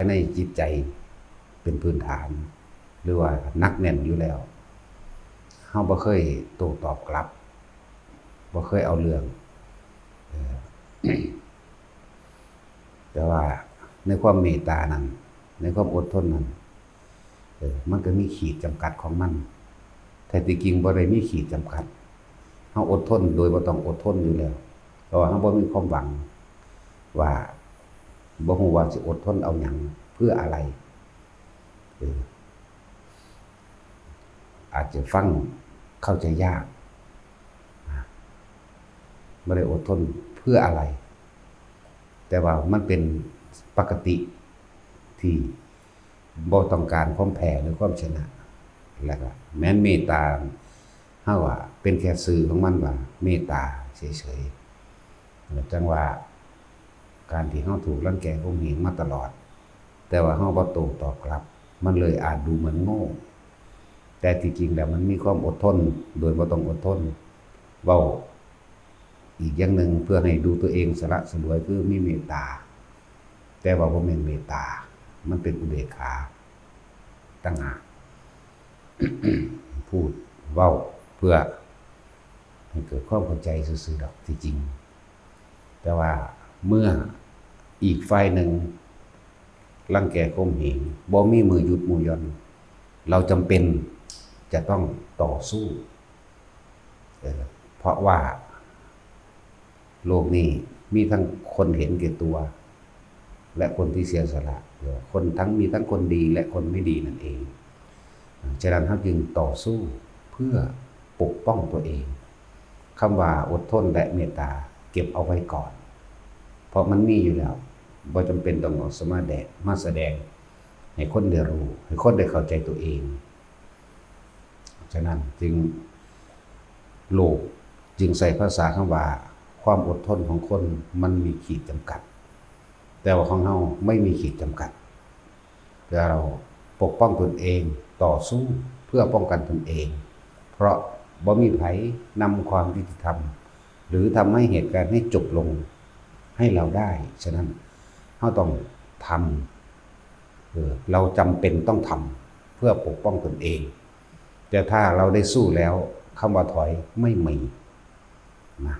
ในจิตใจเป็นพื้นฐานหรือว่านักแน่นอยู่แล้วเฮาบ่เคยโต้ตอบกลับบ่เคยเอาเรื่องแต่ว่าในความเมตตานั้นในความอดทนนั้นมันก็มีขีดจำกัดของมันแต่ที่จริงบ่ได้มีขีดจำกัดเฮาอดทนโดยบ่ต้องอดทนอยู่แล้วเพราะว่าเฮาบ่มีความหวังว่าบ่ฮู้ว่าสิอดทนเอาหยังเพื่ออะไรอาจจะฟังเข้าใจยากไม่ได้อดทนเพื่ออะไรแต่ว่ามันเป็นปกติที่บ่ต้องการความแพ้หรือความชนะแล้วก็แม้นเมตตาเฮาว่าเป็นแค่สื่อของมันว่าเมตตาเฉยๆจังว่าการที่เฮาถูกรังแกข่มเหงมาตลอดแต่ว่าเฮาบ่โต้ตอบกลับมันเลยอาจดูเหมือนโง่แต่ที่จริงแล้วมันมีความอดทนโดยบ่ต้องอดทนเว้าอีกอย่างหนึ่งเพื่อให้ดูตัวเองสละสลวยคือมีเมตตาแต่ว่าบ่แม่นเมตตามันเป็นอุเบกขาต่างหาก พูดเว้าเพื่อให้เกิดความเข้าใจซื่อๆดอกที่จริงแต่ว่าเมื่ออีกฝ่ายหนึ่งรังแกข่มเหงบ่มีมือหยุดมือหย่อนเราจำเป็นจะต้องต่อสู้เพราะว่าโลกนี้มีทั้งคนเห็นแก่ตัวและคนที่เสียสละคนมีทั้งคนดีและคนไม่ดีนั่นเองฉะนั้นเราจึงต่อสู้เพื่อปกป้องตัวเองคำว่าอดทนและเมตตาเก็บเอาไว้ก่อนเพราะมันมีอยู่แล้วบ่จำเป็นต้องเอามาแสดงให้คนได้รู้ให้คนได้เข้าใจตัวเองฉะนั้นจึงโลกจึงใส่ภาษาคำว่าความอดทนของคนมันมีขีดจำกัดแต่ว่าของเราไม่มีขีดจำกัดเราปกป้องตนเองต่อสู้เพื่อป้องกันตนเองเพราะบ่มีไผนำความยุติธรรมหรือทำให้เหตุการณ์ให้จบลงให้เราได้ฉะนั้นเราต้องทำเราจำเป็นต้องทำเพื่อปกป้องตนเองแต่ถ้าเราได้สู้แล้วคำว่าถอยไม่มีนะ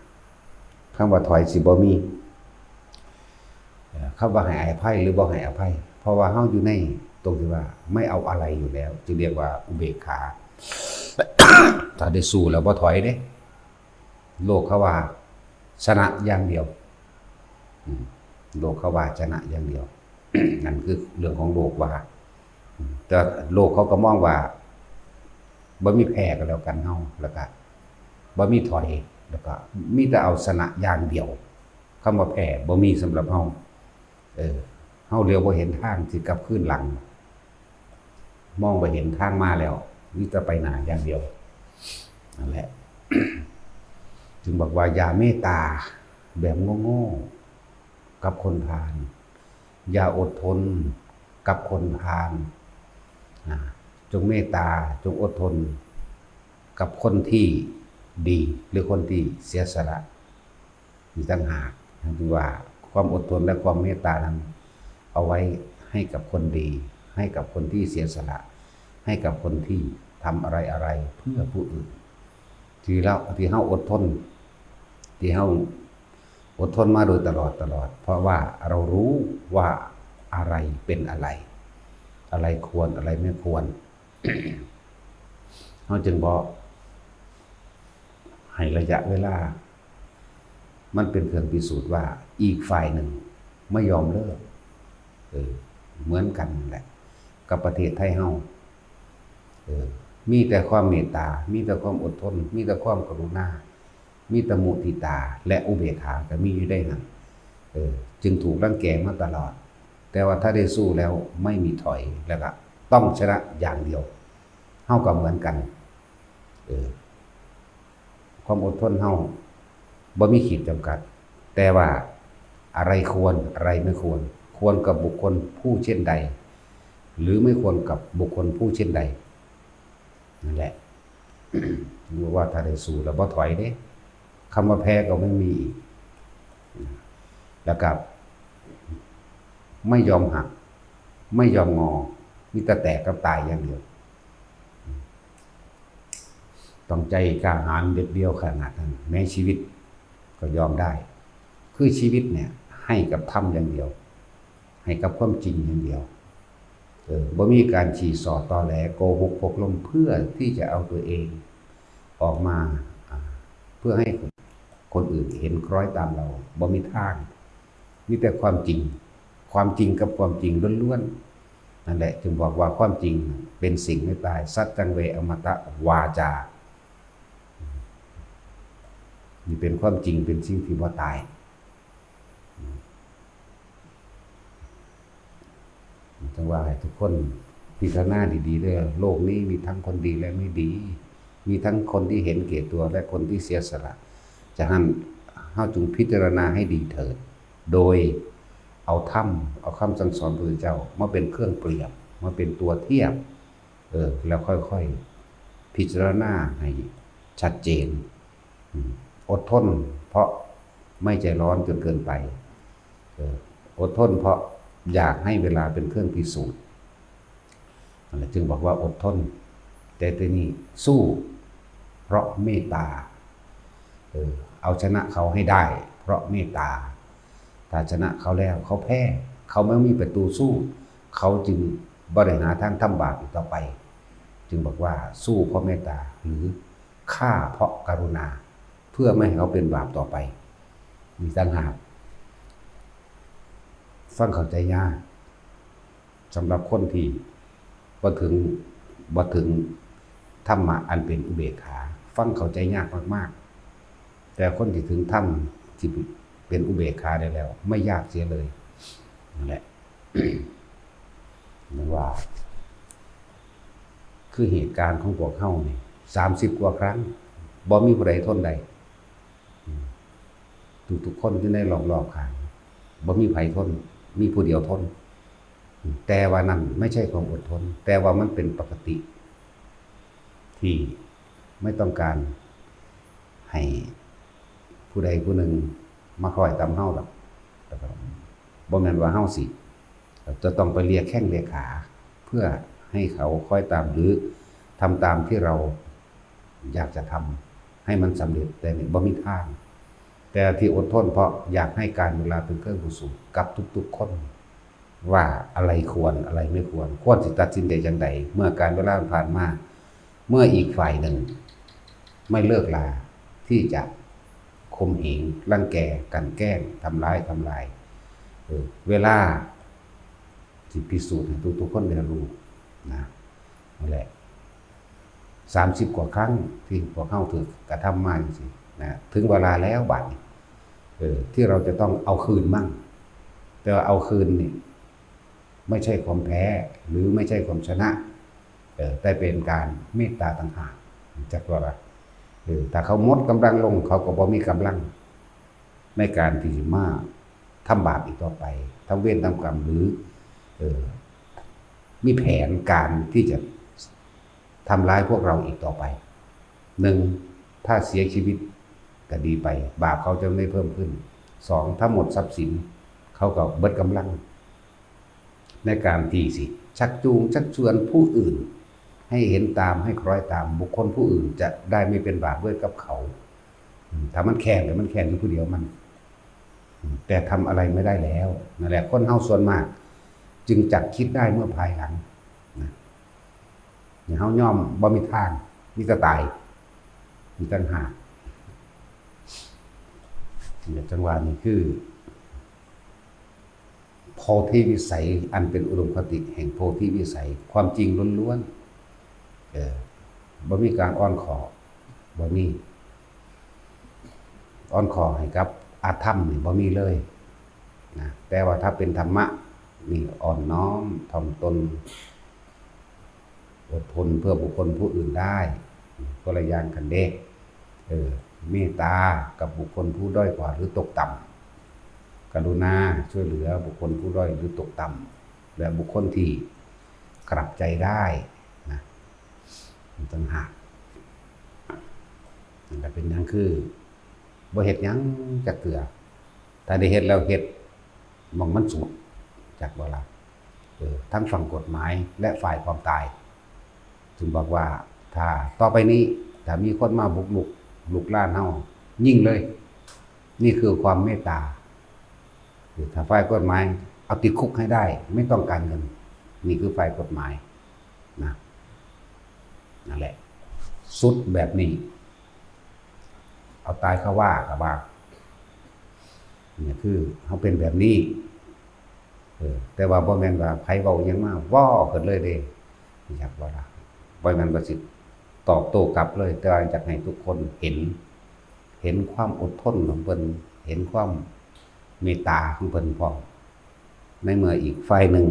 คำว่าถอยสิบ่มีคำว่าให้อภัยหรือบ่ให้อภัยเพราะว่าเฮาอยู่ในตรงที่ว่าไม่เอาอะไรอยู่แล้วจึงเรียกว่าอุเบกขา ถ้าได้สู้แล้วบ่ถอยเด้โลกเขาว่าชนะอย่างเดียวโลกเขาว่าชนะอย่างเดียว นั่นคือเรื่องของโลกว่าแต่โลกเขาก็มองว่าบ่มีแพ้ก็แล้วกันเฮาแล้วก็บ่มีถอยแล้วก็มีแต่เอาชนะอย่างเดียวคำว่าแพ้บ่มีสำหรับเฮาเฮาเลี้ยวบ่เห็นทางสิกลับคืนหลังมองบ่เห็นทางมาแล้วมีแต่ไปหน้าอย่างเดียวนั่นแหละ จึงบอกว่าอย่าเมตตาแบบโง่ๆกับคนพาลอย่าอดทนกับคนพาลจงเมตตาจงอดทนกับคนที่ดีหรือคนที่เสียสละมีต่างหากคือว่าความอดทนและความเมตตานั้นเอาไว้ให้กับคนดีให้กับคนที่เสียสละให้กับคนที่ทำอะไรเพื่อผู้อื่นที่เฮาอดทนที่เฮาอดทนมาโดยตลอดเพราะว่าเรารู้ว่าอะไรเป็นอะไรควรอะไรไม่ควร เฮาจึงบอกให้ระยะเวลามันเป็นเครื่องพิสูจน์ว่าอีกฝ่ายหนึ่งไม่ยอมเลิกเหมือนกันแหละกับประเทศไทยเฮามีแต่ความเมตตามีแต่ความอดทนมีแต่ความกรุณามีแต่มุทิตาและอุเบกขาก็มีอยู่ได้นั่นจึงถูกรังแกมาตลอดแต่ว่าถ้าได้สู้แล้วไม่มีถอยแล้วก็ต้องชนะอย่างเดียวเฮาก็เหมือนกันความอดทนเฮาบ่มีขีดจำกัดแต่ว่าอะไรควรอะไรไม่ควรกับบุคคลผู้เช่นใดหรือไม่ควรกับบุคคลผู้เช่นใดนั่นแหละ รู้ว่าถ้าได้สู้แล้วบ่ถอยเด้คำว่าแพ้ก็ไม่มีอีกแล้วก็ไม่ยอมหัก ไม่ยอมงอมีแต่แตกกับตายอย่างเดียวต้องใจกล้าหาญเด็ดเดี่ยวขนาดนั้นแม้ชีวิตก็ยอมได้คือชีวิตเนี่ยให้กับธรรมอย่างเดียวให้กับความจริงอย่างเดียวบ่มีการฉี่สอดตอแหลโกหกพกลมเพื่อที่จะเอาตัวเองออกมาเพื่อให้คนอื่นเห็นคล้อยตามเราบ่มีทางมีแต่ความจริงความจริงกับความจริงล้วนๆนั่นแหละจึงบอกว่าความจริงเป็นสิ่งไม่ตายสัจจังเวอมตะวาจานี่เป็นความจริงเป็นสิ่งที่บ่ตายจังว่าให้ทุกคนพิจารณาดีๆด้วยโลกนี้มีทั้งคนดีและไม่ดีมีทั้งคนที่เห็นแก่ตัวและคนที่เสียสละจะหั่นเฮาจงพิจารณาให้ดีเถิดโดยเอาธรรมเอาคำสั่งสอนพระพุทธเจ้ามาเป็นเครื่องเปรียบมาเป็นตัวเทียบแล้วค่อยๆพิจารณาให้ชัดเจนอดทนเพราะไม่ใจร้อนจนเกินไปอดทนเพราะอยากให้เวลาเป็นเครื่องพิสูจน์จึงบอกว่าอดทนแต่ทีนี้สู้เพราะเมตตาเอาชนะเขาให้ได้เพราะเมตตาถ้าชนะเขาแล้วเขาแพ้เขาไม่มีประตูสู้เขาจึงบริหารทางทำบาปอีกต่อไปจึงบอกว่าสู้เพราะเมตตาหรือฆ่าเพราะกรุณาเพื่อไม่ให้เขาเป็นบาปต่อไปมีต่างหากฟังเข้าใจยากสำหรับคนที่บ่ถึงธรรมะอันเป็นอุเบกขาฟังเข้าใจยากมากๆแต่คนที่ถึงธรรมที่เป็นอุเบกขาได้แล้วไม่ยากเสียเลยนั่นแหละ นั่นว่าคือเหตุการณ์ของพวกเฮานี่30กว่าครั้งบ่มีผู้ใดทนได้ทุกคนที่ได้รอบๆข้างบ่มีไผทนมีผู้เดียวทนแต่ว่านั่นไม่ใช่ความอดทนแต่ว่ามันเป็นปกติที่ไม่ต้องการให้ผู้ใดผู้หนึ่งมาคอยตามเฮาหรอกบ่แม่นว่าเฮาสิจะต้องไปเลียแข้งเลียขาเพื่อให้เขาคอยตามหรือทำตามที่เราอยากจะทำให้มันสำเร็จแต่นี่บ่มีทางแต่ที่อดทนเพราะอยากให้การเวลาเป็นเครื่องพิสูจน์กับทุกๆคนว่าอะไรควรอะไรไม่ควรสิตัดสินใจจังใดเมื่อการเวลาผ่านมาเมื่ออีกฝ่ายหนึ่งไม่เลิกลาที่จะข่มเหงรังแกกันแกล้งทำลายเวลาที่พิสูจน์ให้ทุกคนได้รู้นะนั่นแหละ30กว่าครั้งที่พวกเฮาถูกกระทำมาจริงๆนะถึงเวลาแล้วบัดนี้ที่เราจะต้องเอาคืนมั่งแต่ว่าเอาคืนนี่ไม่ใช่ความแพ้หรือไม่ใช่ความชนะแต่เป็นการเมตตาต่างหากจากว่าถ้าเขาหมดกำลังลงเขาก็บ่มีกำลังในการที่จะมาทำบาปอีกต่อไปทำเวรทำกรรมหรือมีแผนการที่จะทำร้ายพวกเราอีกต่อไป1ถ้าเสียชีวิตก็ดีไปบาปเขาจะไม่เพิ่มขึ้น2ถ้าหมดทรัพย์สินเขาก็เบิดกำลังในการที่สิชักจูงชักชวนผู้อื่นให้เห็นตามให้คล้อยตามบุคคลผู้อื่นจะได้ไม่เป็นบาปด้วยกับเขาถ้ามันแข่งหรือมันแข่งอยู่ผู้เดียวมันแต่ทำอะไรไม่ได้แล้วนั่นแหละคนเฮาส่วนมากจึงจักคิดได้เมื่อภายหลังอย่างเฮาย่อมบ่มีทางมีแต่ตายมีต่างหากจังหวะนี้คือโพธิวิสัยอันเป็นอุดมคติแห่งโพธิวิสัยความจริงล้วนๆบ่มีการอ้อนขอบ่มีอ้อนขอให้กับอาธรรมนี่บ่มีเลยนะแต่ว่าถ้าเป็นธรรมะนี่อ่อนน้อมถ่อมตนอดทนเพื่อบุคคลผู้อื่นได้ก็ละอย่างกันเด้เมตตากับบุคคลผู้ด้อยกว่าหรือตกต่ำกรุณาช่วยเหลือบุคคลผู้ด้อยหรือตกต่ำและบุคคลที่กลับใจได้นะต่างหากแต่เป็นอย่างคือบ่เฮ็ดหยังจักเทื่อถ้าได้เฮ็ดแล้วเฮ็ดมองมันสุดจากบ่ล่ะ ทั้งฝั่งกฎหมายและฝ่ายความตายจึงบอกว่าถ้าต่อไปนี้ถ้ามีคนมาบุกล่าเฮายิ่งเลยนี่คือความเมตตาถ้าฝ่ายกฎหมายเอาติดคุกให้ได้ไม่ต้องการเงินนี่คือฝ่ายกฎหมายนะนั่นแหละสุดแบบนี้เอาตายเขาว่ากับว่าเนี่ยคือเขาเป็นแบบนี้แต่ว่าบ่แม่นว่าไผเว้าหยังมาว้อขึ้นเลยเด้อยากว่าล่ะบ่แม่นว่าสิตอบโต้กลับเลยแต่ว่าอยากให้ทุกคนเห็นความอดทนของเพิ่นเห็นความเมตตาของเพิ่นพร้อมในเมื่ออีกฝ่ายหนึ่ง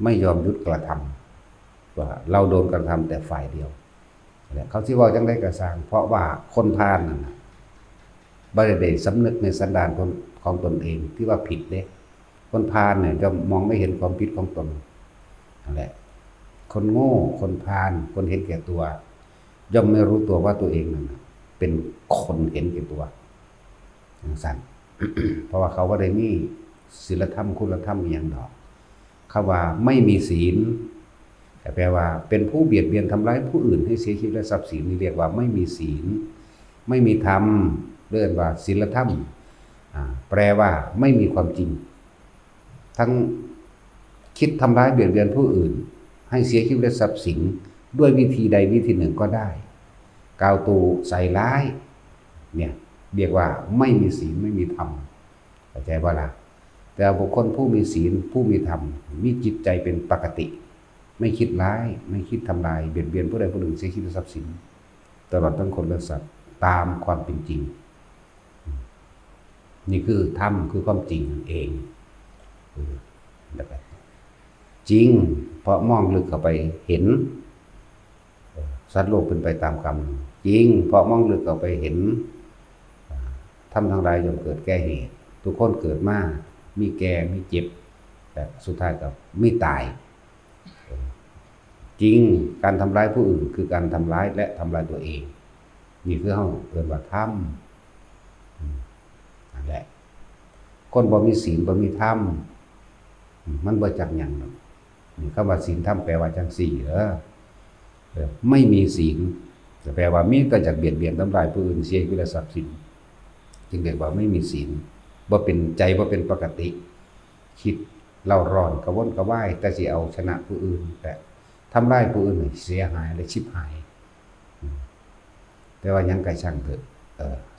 ไม่ยอมหยุดกระทำว่าเราโดนกระทำแต่ฝ่ายเดียวเขาสิเว้าจังได๋ก็สร้างเพราะว่าคนพาลนั่นน่ะบ่ได้สำนึกในสันดานของตนเองที่ว่าผิดเด้คนพาลเนี่ยจะมองไม่เห็นความผิดของตนนั่นแหละคนโง่คนพาลคนเห็นแก่ตัวย่อมไม่รู้ตัวว่าตัวเองนั่นเป็นคนเห็นแก่ตัวอย่างสั้น เพราะว่าเขาบ่ได้มีศีลธรรมคุณธรรมอหยังดอกคำว่าไม่มีศีลแต่แปลว่าเป็นผู้เบียดเบียนทำร้ายผู้อื่นให้เสียชีวิตและทรัพย์สินนี่เรียกว่าไม่มีศีลไม่มีธรรมเรียกว่าศีลธรรมแปลว่าไม่มีความจริงทั้งคิดทำร้ายเบียดเบียนผู้อื่นให้เสียชีวิตและทรัพย์สินด้วยวิธีใดวิธีหนึ่งก็ได้กล่าวตูใส่ร้ายเนี่ยเรียกว่าไม่มีศีลไม่มีธรรมเข้าใจบ่ล่ะแต่บุคคลผู้มีศีลผู้มีธรรมมีจิตใจเป็นปกติไม่คิดร้ายไม่คิดทำลายเบียดเบียนผู้ใดผู้หนึ่งเสียชีวิตและทรัพย์สินตลอดทั้งคนและสัตว์ตามความเป็นจริงนี่คือธรรมคือความจริงเองจริงเพราะมองลึกเข้าไปเห็นสัตว์โลกเป็นไปตามกรรมจริงเพราะมองลึกเข้าไปเห็นทำทั้งหลายย่อมเกิดแก่เหตุทุกคนเกิดมามีแก่มีเจ็บแต่สุดท้ายก็ไม่ตายจริงการทำร้ายผู้อื่นคือการทำร้ายและทำลายตัวเองนี่คือเฮาเกิดว่าธรรมนั่นแหละคนบ่มีศีลบ่มีธรรมมันบ่จักหยังหรอกนี่คำว่าศีลธรรมแปลว่าจังสี่ไม่มีศีลแปลว่ามีแต่จักเบียดเบียนทำลายผู้อื่นเสียชีวิตและทรัพย์สินจึงเรียกว่าไม่มีศีลบ่เป็นใจบ่เป็นปกติคิดเล่าร้อนกระวนกระวายแต่สิเอาชนะผู้อื่นแต่ทำร้ายผู้อื่นให้เสียหายและชิบหายแต่ว่ายังไกลช่างเถอะ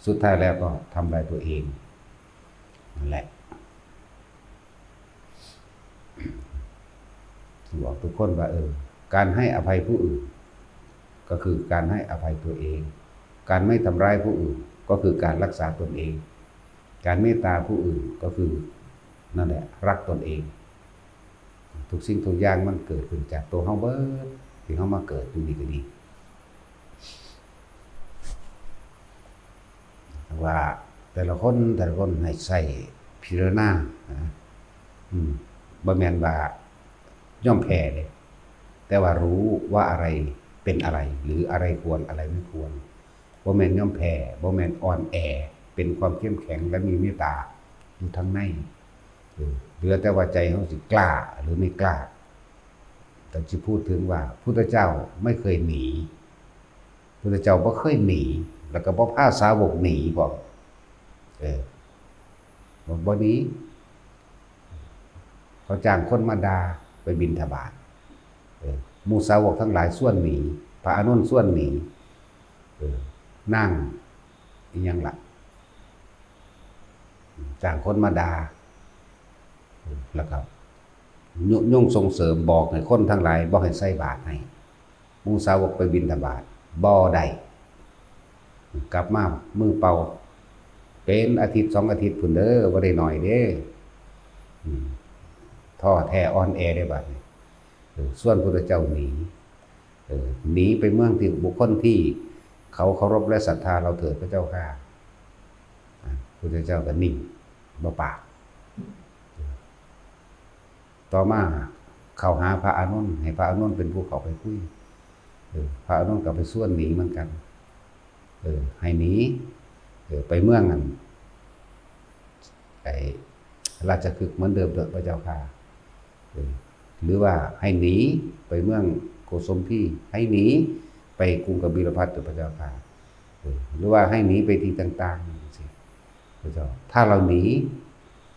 สุดท้ายแล้วก็ทำลายตัวเองนั่นแหละบอกทุกคนว่าการให้อภัยผู้อื่นก็คือการให้อภัยตัวเองการไม่ทำร้ายผู้อื่นก็คือการรักษาตนเองการเมตตาผู้อื่นก็คือนั่นแหละรักตนเองทุกสิ่งทุกอย่างมันเกิดขึ้นจากตัวเฮาเบิดที่เฮามาเกิดอยู่นี่ก็ดีว่าแต่ละคนให้ใส่พิจารณาบ่แม่นว่าย่อมแพ้เลยแต่ว่ารู้ว่าอะไรเป็นอะไรหรืออะไรควรอะไรไม่ควรบ่แม่นย่อมแพ้บ่แม่นอ่อนแอเป็นความเข้มแข็งและมีเมตตาอยู่ทั้งในเหลือแต่ว่าใจเขาสิกล้าหรือไม่กล้าแต่จะพูดถึงว่าพุทธเจ้าไม่เคยหนีพุทธเจ้าบ่เคยหนีแล้วก็บ่พาสาวกหนีบอกบ่หนีเขาจ้างคนมาด่าไปบิณฑบาตหมู่สาวกทั้งหลายส่วนหนีพระอานนท์ส่วนหนีนั่งอีหยังล่ะจ้างคนมาด่าแล้วก็ย่งส่งเสริมบอกให้คนทั้งหลายบ่ให้ใส่บาตรให้หมู่สาวกไปบิณฑบาตบ่ได้กลับมามือเปล่าเป็นอาทิตย์2 อาทิตย์พุ่นเด้อบ่ได้น้อยเด้ท้อแท้อ่อนแอได้บัดนี้ส่วนพุทธเจ้าหนีไปเมืองที่บุคคลที่เขาเคารพและศรัทธาเราเถิดพระเจ้าค่ะพุทธเจ้าก็นิ่งบ่ปากต่อมาเข้าหาพระอานนท์ให้พระอานนท์เป็นผู้เข้าไปคุยพระอานนท์ก็ไปส่วนหนีเหมือนกันให้หนีไปเมืองนั้นไอ้ราชคฤห์เหมือนเดิมเถิดพระเจ้าค่ะ หรือว่าให้หนีไปเมืองโกสมพีให้หนีไปกรุงกบิลพัสดุพระเจ้าค่ะหรือว่าให้หนีไปที่ต่างๆสิพระเจ้าถ้าเราหนี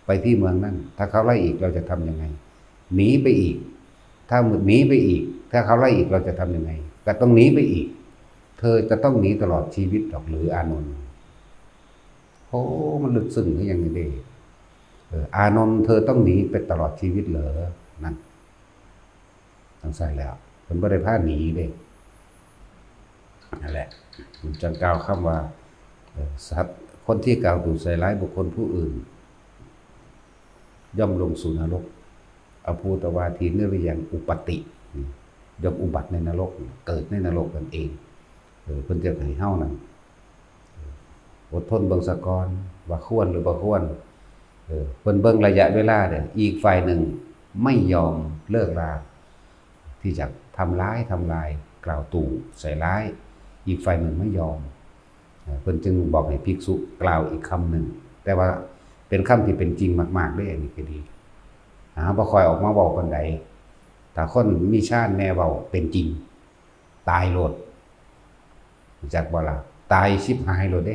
ไปที่เมืองนั้นถ้าเขาไล่อีกเราจะทำยังไงหนีไปอีกถ้าหนีไปอีกถ้าเขาไล่อีกเราจะทำยังไงก็ต้องหนีไปอีกเธอจะต้องหนีตลอดชีวิตหรอกหรืออานนท์โอ้มันลึกซึ้งอย่างนี้เด้อานนท์เธอต้องหนีไปตลอดชีวิตเหรอนั่นต้องใส่แล้วมันไม่ได้พาหนีเด้นั่นแหละมันจังกล่าวคำว่าสัตว์คนที่กล่าวดูใส่ร้ายบุคคลผู้อื่นย่อมลงสู่นรกอภูตวาทีนิรยังอุปติย่อมอุบัติในนรกเกิดในนรกกันเองเพิ่นจะให้เฮานั่นอดทนเบิ่งสะกอนว่าควรหรือบ่ควรเพิ่นเบิ่งระยะเวลาเนี่ยอีกฝ่ายหนึ่งไม่ยอมเลิกราที่จะทำลายกล่าวตู่ใส่ร้ายอีกฝ่ายหนึ่งไม่ยอมเพิ่นจึงบอกให้ภิกษุกล่าวอีกคำหนึ่งแต่ว่าเป็นคำที่เป็นจริงมากๆด้วยอันนี้ก็ดีบ่ค่อยออกมาบอกปานใดถ้าคนมีชาติแน่เว้าเป็นจริงตายโลดจักบ่ล่ะตายชิบหายโลดเด้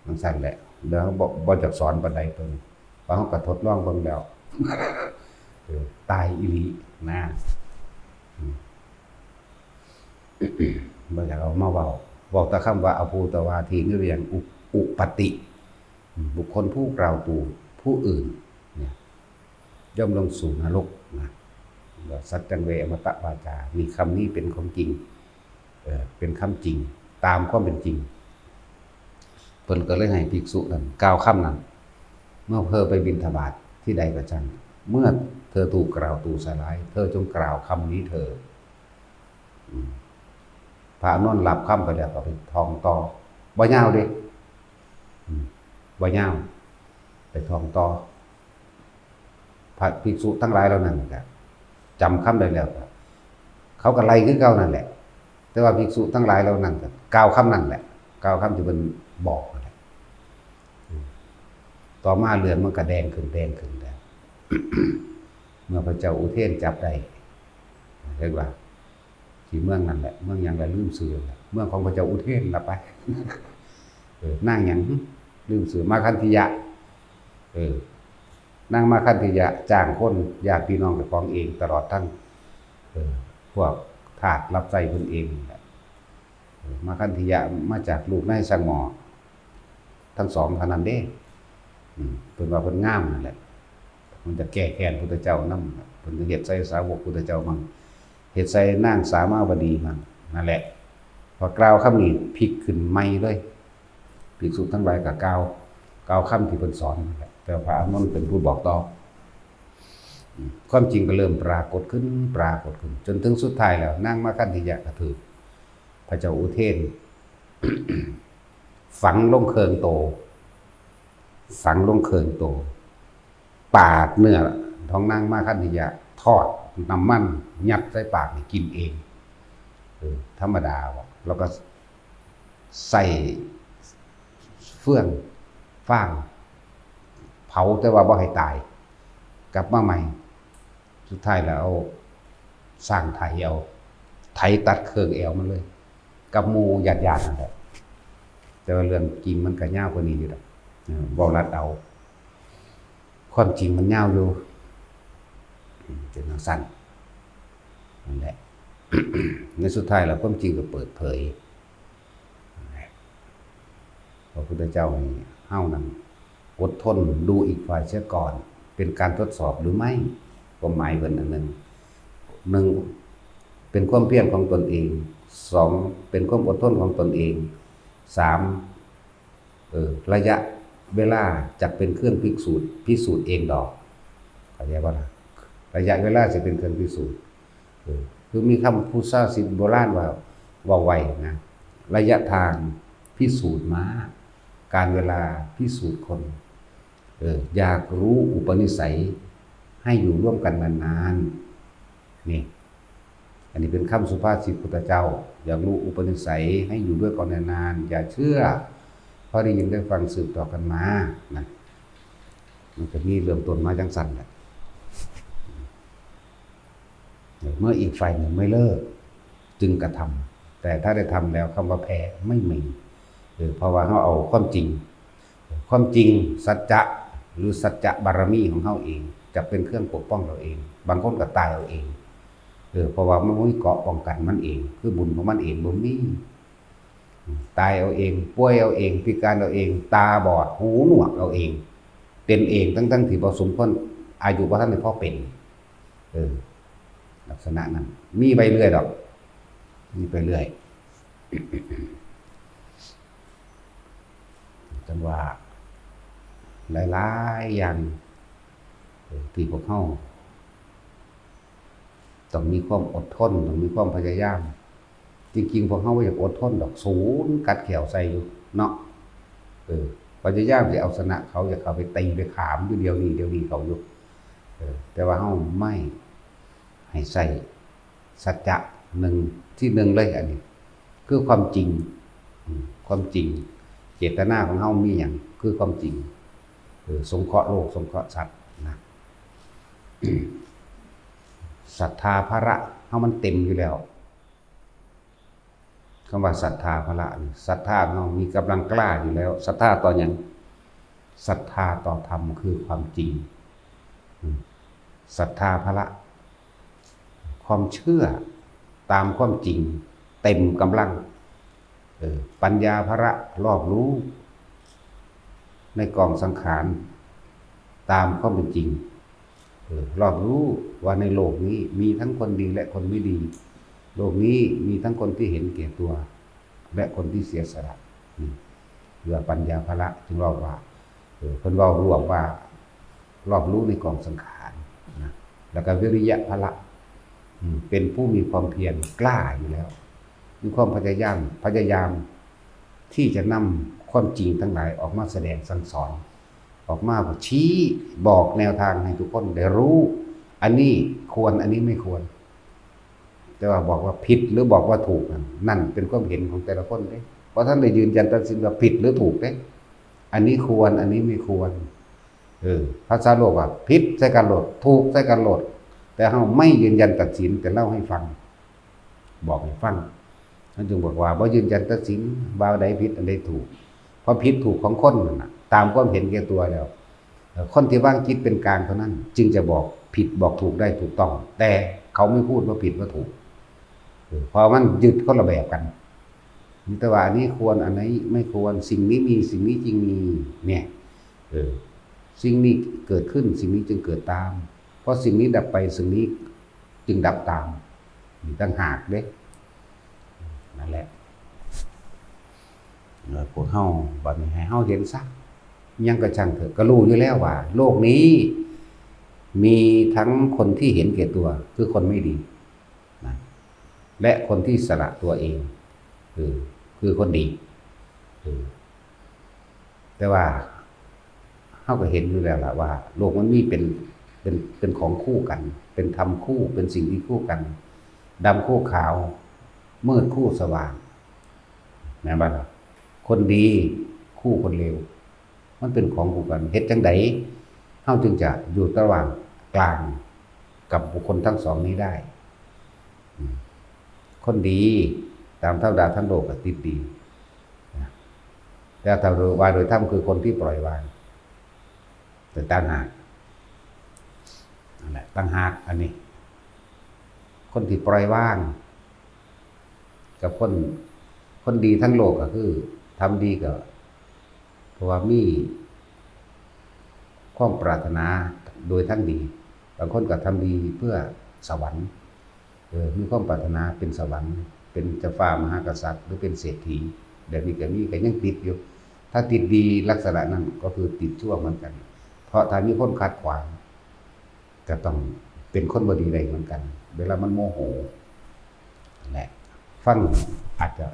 มันสั่นแหละเดี๋ยวบ่จักสอนปานใดตัวนี้เพราะเฮาก็ทดลองเบิ่งแล้วตายอีหลีนะบ่อยากเอามาเว้าแต่คำว่าอภูตวาทีนิรยังอุปติบุคคลผู้กล่าวตู่ผู้อื่นเนี่ยย่อมลงสู่นรกนะสัจจังเวอมตะวาจามีคำนี้เป็นของจริงเป็นคำจริงตามความเป็นจริงเพิ่นก็เลยให้ภิกษุนั้นกล่าวคำนั้นเมื่อเธอไปบิณฑบาตที่ใดก็ช่างเมื่อเธอถูกกล่าวตู่ใส่ร้ายเธอจงกล่าวคำนี้เธอพระอานนท์หลับค่ำไปแล้วก็ไปท่องต่อบ่ยาวเด้บ่ยาวไปท่องต่อพระภิกษุทั้งหลายเหล่านั้นก็จำคำได้แล้วเขาก็ไล่คือเก่านั่นแหละแต่ว่าภิกษุทั้งหลายเหล่านั้นก็กล่าวคำนั้นแหละกล่าวคำที่มันบอกนั่นแหละต่อมาเรือนมันก็แดงขึ้นแล้ว เมื่อพระเจ้าอุเทนจับได้เรียกว่าที่เมืองนั่นแหละเมืองยังละลืมชื่อเมืองของพระเจ้าอุเทนละไปนั่งหยังลืมชื่อมาคันธิยะนางมาคันธิยะจ้างคนญาติพี่น้องกับของเองตลอดทั้งพวกทาสรับใช้เพิ่นเองมาคันธิยะมาจากลูกนายสังหมอทั้งสองเท่านั้นเด้เพิ่นว่าเพิ่นงามนั่นแหละมันจะแก้แค้นพุทธเจ้านำเพิ่นจะเฮ็ดใส่สาวกพุทธเจ้ามั่งเฮ็ดใส่นางสามาวดีมั่งนั่นแหละพอกล่าวคำนี้พลิกขึ้นใหม่เลยภิกษุทั้งหลายก็กล่าวคำที่เพิ่นสอนนั่นแหละแต่พระอานนท์เป็นผู้บอกต่อความจริงก็เริ่มปรากฏขึ้นจนถึงสุดท้ายแล้วนางมาคันธิยะก็ถูกพระเจ้าอุเทน ฝังลงเคิงโตปาดเนื้อท้องนางมาคันธิยะทอดน้ำมันยัดใส่ปากกินเองธรรมดาแล้วก็ใส่เฟื่องฟางเผาแต่ว่าบ่ให้ตายกลับมาใหม่สุดท้ายแล้วเอาสร้างไถเอาไถตัดเครื่องแอวมันเลยกับหมู่ญาติๆนั่นแหละแต่ว่าเรื่องจริงมันก็ยาวกว่านี้อยู่ดอกบ่รัดเอาความจริงมันยาวอยู่เป็นสั้นนั่นแหละ ในสุดท้ายแล้วความจริงก็เปิดเผยพระพุทธเจ้านี่เฮ้านั้นอดทนดูอีกฝ่ายเสียก่อนเป็นการทดสอบหรือไม่ความหมายเพิ่นอันหนึ่งเป็นความเพียรของตนเองสองเป็นความอดทนของตนเองสามระยะเวลาจะเป็นเครื่องพิสูจน์เองดอกเข้าใจบ่ล่ะระยะเวลาจะเป็นเครื่องพิสูจน์คือมีคำพุทธศาสนาโบราณว่าไวนะระยะทางพิสูจน์ม้าการเวลาพิสูจน์คนอยากรู้อุปนิสัยให้อยู่ร่วมกันนานๆนี่อันนี้เป็นคำสุภาษิตพุทธเจ้าอยากรู้อุปนิสัยให้อยู่ด้วยกันนานๆอย่าเชื่อเพราะได้ยินได้ฟังสืบต่อกันมานะมันจะมีเริ่มต้นมาจังสั่นแหละ เมื่ออีกฝ่ายหนึ่งไม่เลิกจึงกระทำแต่ถ้าได้ทำแล้วคำว่าแพ้ไม่มีเพราะว่าเขาเอาความจริงสัจจะหรือสัจจะบารมีของเขาเองจะเป็นเครื่องปกป้องเราเองบางคนก็ตายเอาเองเพราะว่ามันไม่เกาะป้องกันมันเองคือบุญของมันเองบ่มีตายเอาเองป่วยเอาเองพิการเอาเองตาบอดหูหนวกเอาเองเป็นเองตั้งที่บ่สมควรอายุบ่ทันได้พอเป็นลักษณะนั้นมีไปเรื่อยดอกมีไปเรื่อยจังว่าหลายๆอย่างที่พวกเขาต้องมีความอดทนต้องมีความพยายามจริงๆพวกเขาว่าอยากอดทนดอกศูนย์กัดเขียวใส่อยู่เนาะพยายามจะเอาชนะเขาจะเขาไปตีไปขามอยู่เดียวนี้เขาอยู่แต่ว่าเขาไม่ให้ใส่สัจจะหนึ่งที่หนึ่งเลยอันนี้คือความจริงเจตนาของเขามีอย่างคือความจริงสงเคราะห์โลกสงเคราะห์สัตว์นะศรัทธาภระเขามันเต็มอยู่แล้วคำว่าศรัทธาภระศรัทธาเรามีกำลังกล้าอยู่แล้วศรัทธาต่ออย่างศรัทธาต่อธรรมคือความจริงศรัทธาภระความเชื่อตามความจริงเต็มกำลังปัญญาภระรอบรู้ในกองสังขารตามความเป็นจริงรอบรู้ว่าในโลกนี้มีทั้งคนดีและคนไม่ดีโลกนี้มีทั้งคนที่เห็นแก่ตัวและคนที่เสียสละเรื่องปัญญาภระจึงเล่าว่าคนเล่ารวมว่ารอบรู้ในกองสังขารนะแล้วก็วิริยะภระเป็นผู้มีความเพียรกล้าอยู่แล้วมีความพยายามที่จะนำความจริงทั้งหลายออกมาแสดงสั่งสอนออกมาชี้บอกแนวทางให้ทุกคนได้รู้อันนี้ควรอันนี้ไม่ควรแต่ว่าบอกว่าผิดหรือบอกว่าถูกนั่นเป็นความเห็นของแต่ละคนเด้เพราะท่านได้ยืนยันตัดสินว่าผิดหรือถูกเด้อันนี้ควรอันนี้ไม่ควรภาษาโลกว่าผิดใส่กันโหลดถูกใส่กันโหลดแต่เราไม่ยืนยันตัดสินแต่เล่าให้ฟังบอกให้ฟังท่านจึงบอกว่าบ่ยืนยันตัดสินบ่าวใดผิดอันใดถูกเพราะผิดถูกของคนน่ะตามความเห็นแก่ตัวแล้วคนที่ว่างจิตเป็นกลางเท่านั้นจึงจะบอกผิดบอกถูกได้ถูกต้องแต่เขาไม่พูดว่าผิดว่าถูกเพราะมันยึดคนละแบบกันแต่ว่าอันนี้ควรอันนี้ไม่ควรสิ่งนี้มีสิ่งนี้จริงมีเนี่ยสิ่งนี้เกิดขึ้นสิ่งนี้จึงเกิดตามเพราะสิ่งนี้ดับไปสิ่งนี้จึงดับตามมีต่างหากเด้นั่นแหละพวกเฮาบัดนี้ให้เฮาเห็นซะยังกระชังเถอะก็รู้อยู่แล้วว่าโลกนี้มีทั้งคนที่เห็นแก่ตัวคือคนไม่ดีนะและคนที่สละตัวเองคือคนดีแต่ว่าเฮาก็เห็นอยู่แล้วล่ะว่าโลกมันมีเป็นของคู่กันเป็นธรรมคู่เป็นสิ่งที่คู่กันดำคู่ขาวมืดคู่สว่างแม่นบ่ล่ะคนดีคู่คนเลวมันเป็นของคู่กันเฮ็ดจังได๋เฮาจึงจะอยู่ระหว่างกลางกับบุคคลทั้งสองนี้ได้คนดีตามเทวดาทั้งโลกก็ติดดีแต่ถ้าว่าโดยธรรมคือคนที่ปล่อยวางแต่ต่างหากนั่นแหละต่างหากอันนี้คนที่ปล่อยวางกับคนดีทั้งโลกก็คือทำดีก็เพราะว่ามีความปรารถนาโดยทั้งดีบางคนก็ทำดีเพื่อสวรรค์มีความปรารถนาเป็นสวรรค์เป็นเจ้าฟ้ามหากษัตริย์หรือเป็นเศรษฐีเดี๋ยวนี้ก็มีก็ยังติดอยู่ถ้าติดดีลักษณะนั้นก็คือติดชั่วเหมือนกันเพราะถ้ามีคนขัดขวางก็ต้องเป็นคนบ่ดีได้เหมือนกันเวลามันโมโหแหละฟังอาจจะ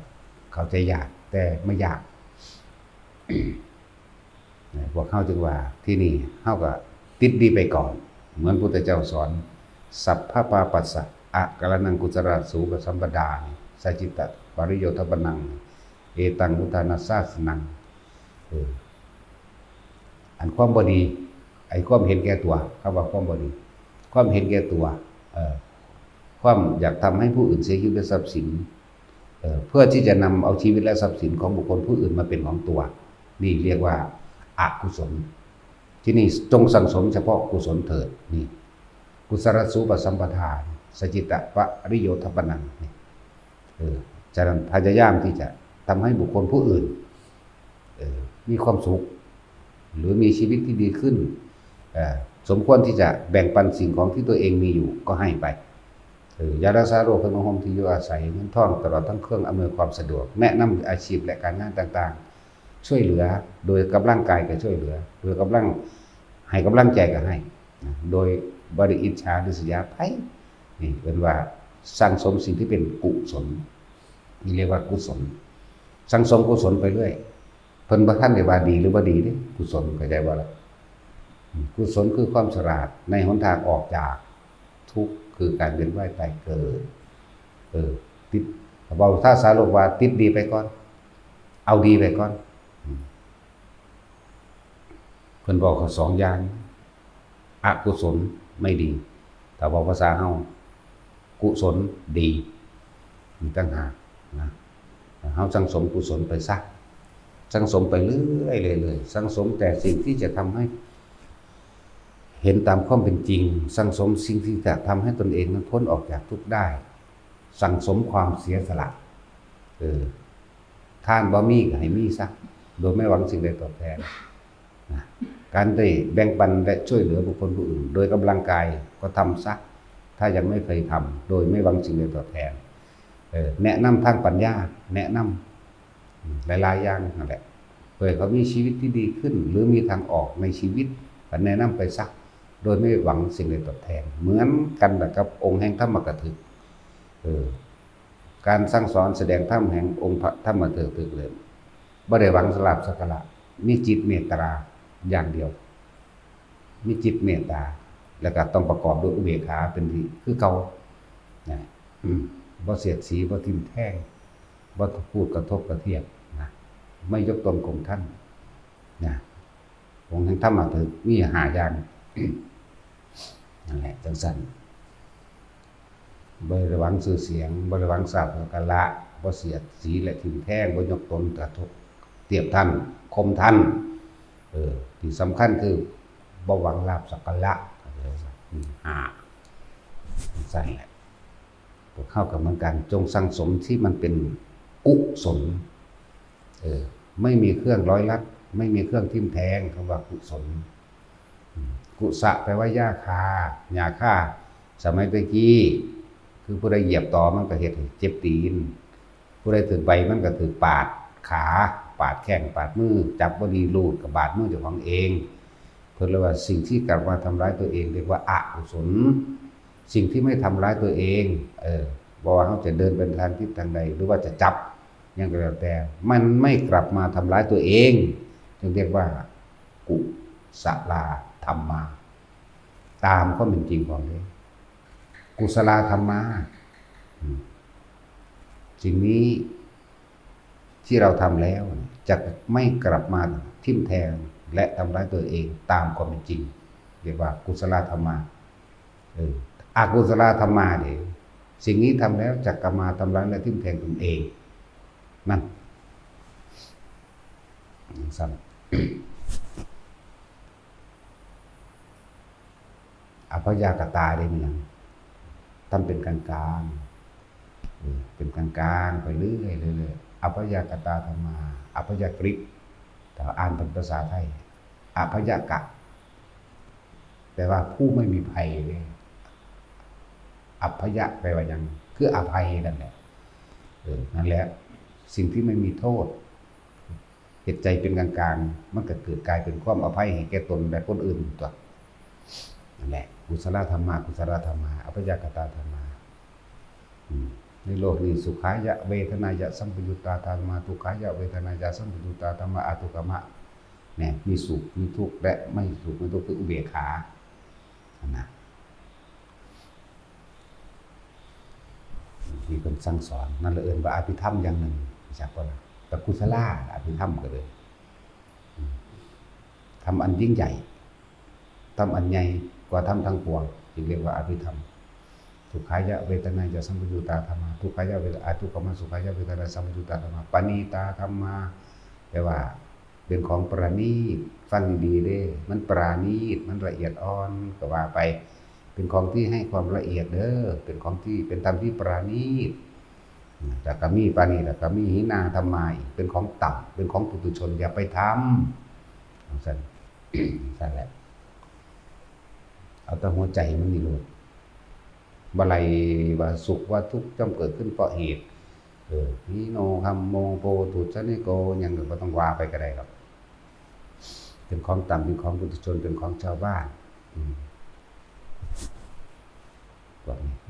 เข้าใจยากแต่ไม่ยากพวกเขาจึงว่าที่นี่เขาก็ติดดีไปก่อนเหมือนพุทธเจ้าสอนสัพพะปาปัสสะอะกะระนังกุจราสูปสัมปดาสัจจิตะปริโยทปนังเอตังอุทานัสสาสนังอันความบ่ดีไอ้ความเห็นแก่ตัวคำว่าความบ่ดีความเห็นแก่ตัว ความอยากทำให้ผู้อื่นเสียชีวิตและทรัพย์สินเพื่อที่จะนำเอาชีวิตและทรัพย์สินของบุคคลผู้อื่นมาเป็นของตัวนี่เรียกว่าอกุศลที่นี่จงสั่งสมเฉพาะกุศลเถิดนี่กุศลสูปสัมปทานสจิตะปริโยทปนังนี่จะพยายามที่จะทำให้บุคคลผู้อื่นมีความสุขหรือมีชีวิตที่ดีขึ้นสมควรที่จะแบ่งปันสิ่งของที่ตัวเองมีอยู่ก็ให้ไปยารักษาโรคขนมหอมที่อยู่อาศัยเงินทองตลอดทั้งเครื่องอำนวยความสะดวกแนะนำอาชีพและการงานต่างๆช่วยเหลือโดยกำลังกายก็ช่วยเหลือโดยกำลังให้กำลังใจก็ให้โดยบริอิจฉาริษยาไพนี่เป็นว่าสร้างสมสิ่งที่เป็นกุศลนี่เรียกว่ากุศลสร้างสมกุศลไปเรื่อยเพิ่นบ่ทันได้ว่าดีหรือบ่ดีเด้กุศลเข้าใจบ่ล่ะกุศลคือความฉลาดในหนทางออกจากทุกข์คือการเวียนว่ายตายเกิดติดเบาถ้าสาโลกว่าติดดีไปก่อนเอาดีไปก่อนเพิ่นบอกเขา2อย่างอกุศลไม่ดีแต่บอกภาษาเฮากุศลดีมีต่างหากนะเฮาสังสมกุศลไปซะสังสมไปเรื่อยเลยสังสมแต่สิ่งที่จะทำให้เห็นตามความเป็นจริงสังสมสิ่งที่จะทำให้ตนเองนั้นพ้นออกจากทุกข์ได้สังสมความเสียสละทานบ่มีก็ให้มีซะโดยไม่หวังสิ่งใดตอบแทนนะการได้แบ่งปันและช่วยเหลือบุคคลผู้อื่นโดยกำลังกายก็ทำซะถ้ายังไม่เคยทำโดยไม่หวังสิ่งใดตอบแทนแนะนำทางปัญญาแนะนำหลายๆอย่างนั่นแหละเพื่อเขามีชีวิตที่ดีขึ้นหรือมีทางออกในชีวิตแนะนำไปซะโดยไม่หวังสิ่งใดตอบแทนเหมือนกันกับองค์แห่งธรรมกถึกการสั่งสอนแสดงธรรมแห่งองค์พระธรรมกถึกเลยบ่ได้หวังสลาบสักการะมีจิตเมตตาอย่างเดียวมีจิตเมตตาแล้วก็ต้องประกอบด้วยอุเบกขาเป็นที่คือเก่าบ่เสียดสีบ่ทิ่มแทงบ่พูดกระทบกระเทียบนะไม่ยกตนข่มท่านนะองค์แห่งธรรมกถึกมี5อย่างนั่นแหละจังซั่นบ่ได้หวังชื่อเสียงบ่ได้หวังทรัพย์สักการะบ่เสียดสีและทิ่มแทงบ่ยกตนกระทบเทียบท่านข่มท่านที่สำคัญคือบ่หวังลาภสักการะใช่แหละพวกเข้ากับเหมือนกันจงสั่งสมที่มันเป็นกุศลไม่มีเครื่องร้อยลัดไม่มีเครื่องทิ่มแทงคำว่ากุศลกุสะแปลว่าหญ้าคาหญ้าคาสมัยตะกี้คือผู้ใดเหยียบต่อมันก็เฮ็ดให้เจ็บตีนผู้ใดถือใบมันก็ถือปาดขาปาดแข้งปาดมือจับบ่ดีลูดกับบาดมือเจ้าของเองเพิ่นเรียกว่าสิ่งที่กลับมาทำร้ายตัวเองเรียกว่าอกุศลสิ่งที่ไม่ทำร้ายตัวเองบอกว่าเขาจะเดินเป็นทางทิศทางใดหรือว่าจะจับยังก็แล้วแต่มันไม่กลับมาทำร้ายตัวเองจึงเรียกว่ากุศลธรรมาตามความเป็นจริงของนี้กุศลธรรมาสิ่งนี้ที่เราทำแล้วจะไม่กลับมาทิ่มแทงและทำร้ายตัวเองตามความเป็นจริงเรียกว่ากุศลธรรมาอกุศลธรรมาเนี่ยสิ่งนี้ทำแล้วจะกลับมาทำร้ายและทิ่มแทงตนเองนั่นซ้ำอภยากตาได้มั้ยทำเป็นกลางๆเป็นกลางๆไปเรื่อยๆอภยากตาธรรมาอภยกฤตแต่อ่านเป็นภาษาไทยอภยกะแปลว่าผู้ไม่มีภัยเลยอภยะแปลว่ายังคืออภัยนั่นแหละนั่นแหละสิ่งที่ไม่มีโทษจิตใจเป็นกลางๆมันก็เกิดกลายเป็นความอภัยให้แก่ตนและคนอื่นตัวนั่นแหละกุศลธรรมากุศลธรรมาอภยกตาธรรมาในโลกนี้สุขายะเวทนายะสัมปยุตตาธรรมาทุกขายะเวทนายะสัมปยุตตาธรรมาอทุกขมะเนี่ยมีสุขมีทุกข์และไม่สุขไม่ทุกข์คืออุเบกขานะที่เป็นสั่งสอนนั่นละเอิญว่าอภิธรรมอย่างหนึ่งจากว่าแต่กุศลาอภิธรรมก็เลยทำอันยิ่งใหญ่ทำอันใหญ่กว่าทำทั้งปวงจึงเรียกว่าอภิธรรม สุขายะเวทนายะสัมปยุตตาธรรมาทุกขายะเวทนาทุกขมสุขายะเวทนาสัมปยุตตาธรรมาปณีตาธรรมาแปลว่าเป็นของประณีตฟังดีๆเด้มันปราณีตมันละเอียดอ่อนก็ว่าไปเป็นของที่ให้ความละเอียดเด้อเป็นของที่เป็นธรรมที่ปราณีตแต่ก็มีปานีแต่ก็มีหินาธรรมาอีกเป็นของต่ำเป็นของปุถุชนอย่าไปทำสั่น สั่นแหละเอาแต่หัวใจมันนี่เลยบาลัยว่าสุขว่าทุกข์จำเกิดขึ้นเพราะเหตุนิโนคัมโมโพตุชนิโกยังก็ต้องว่าไปก็ได้ครับเป็นของต่ำเป็นของปุถุชนเป็นของชาวบ้าน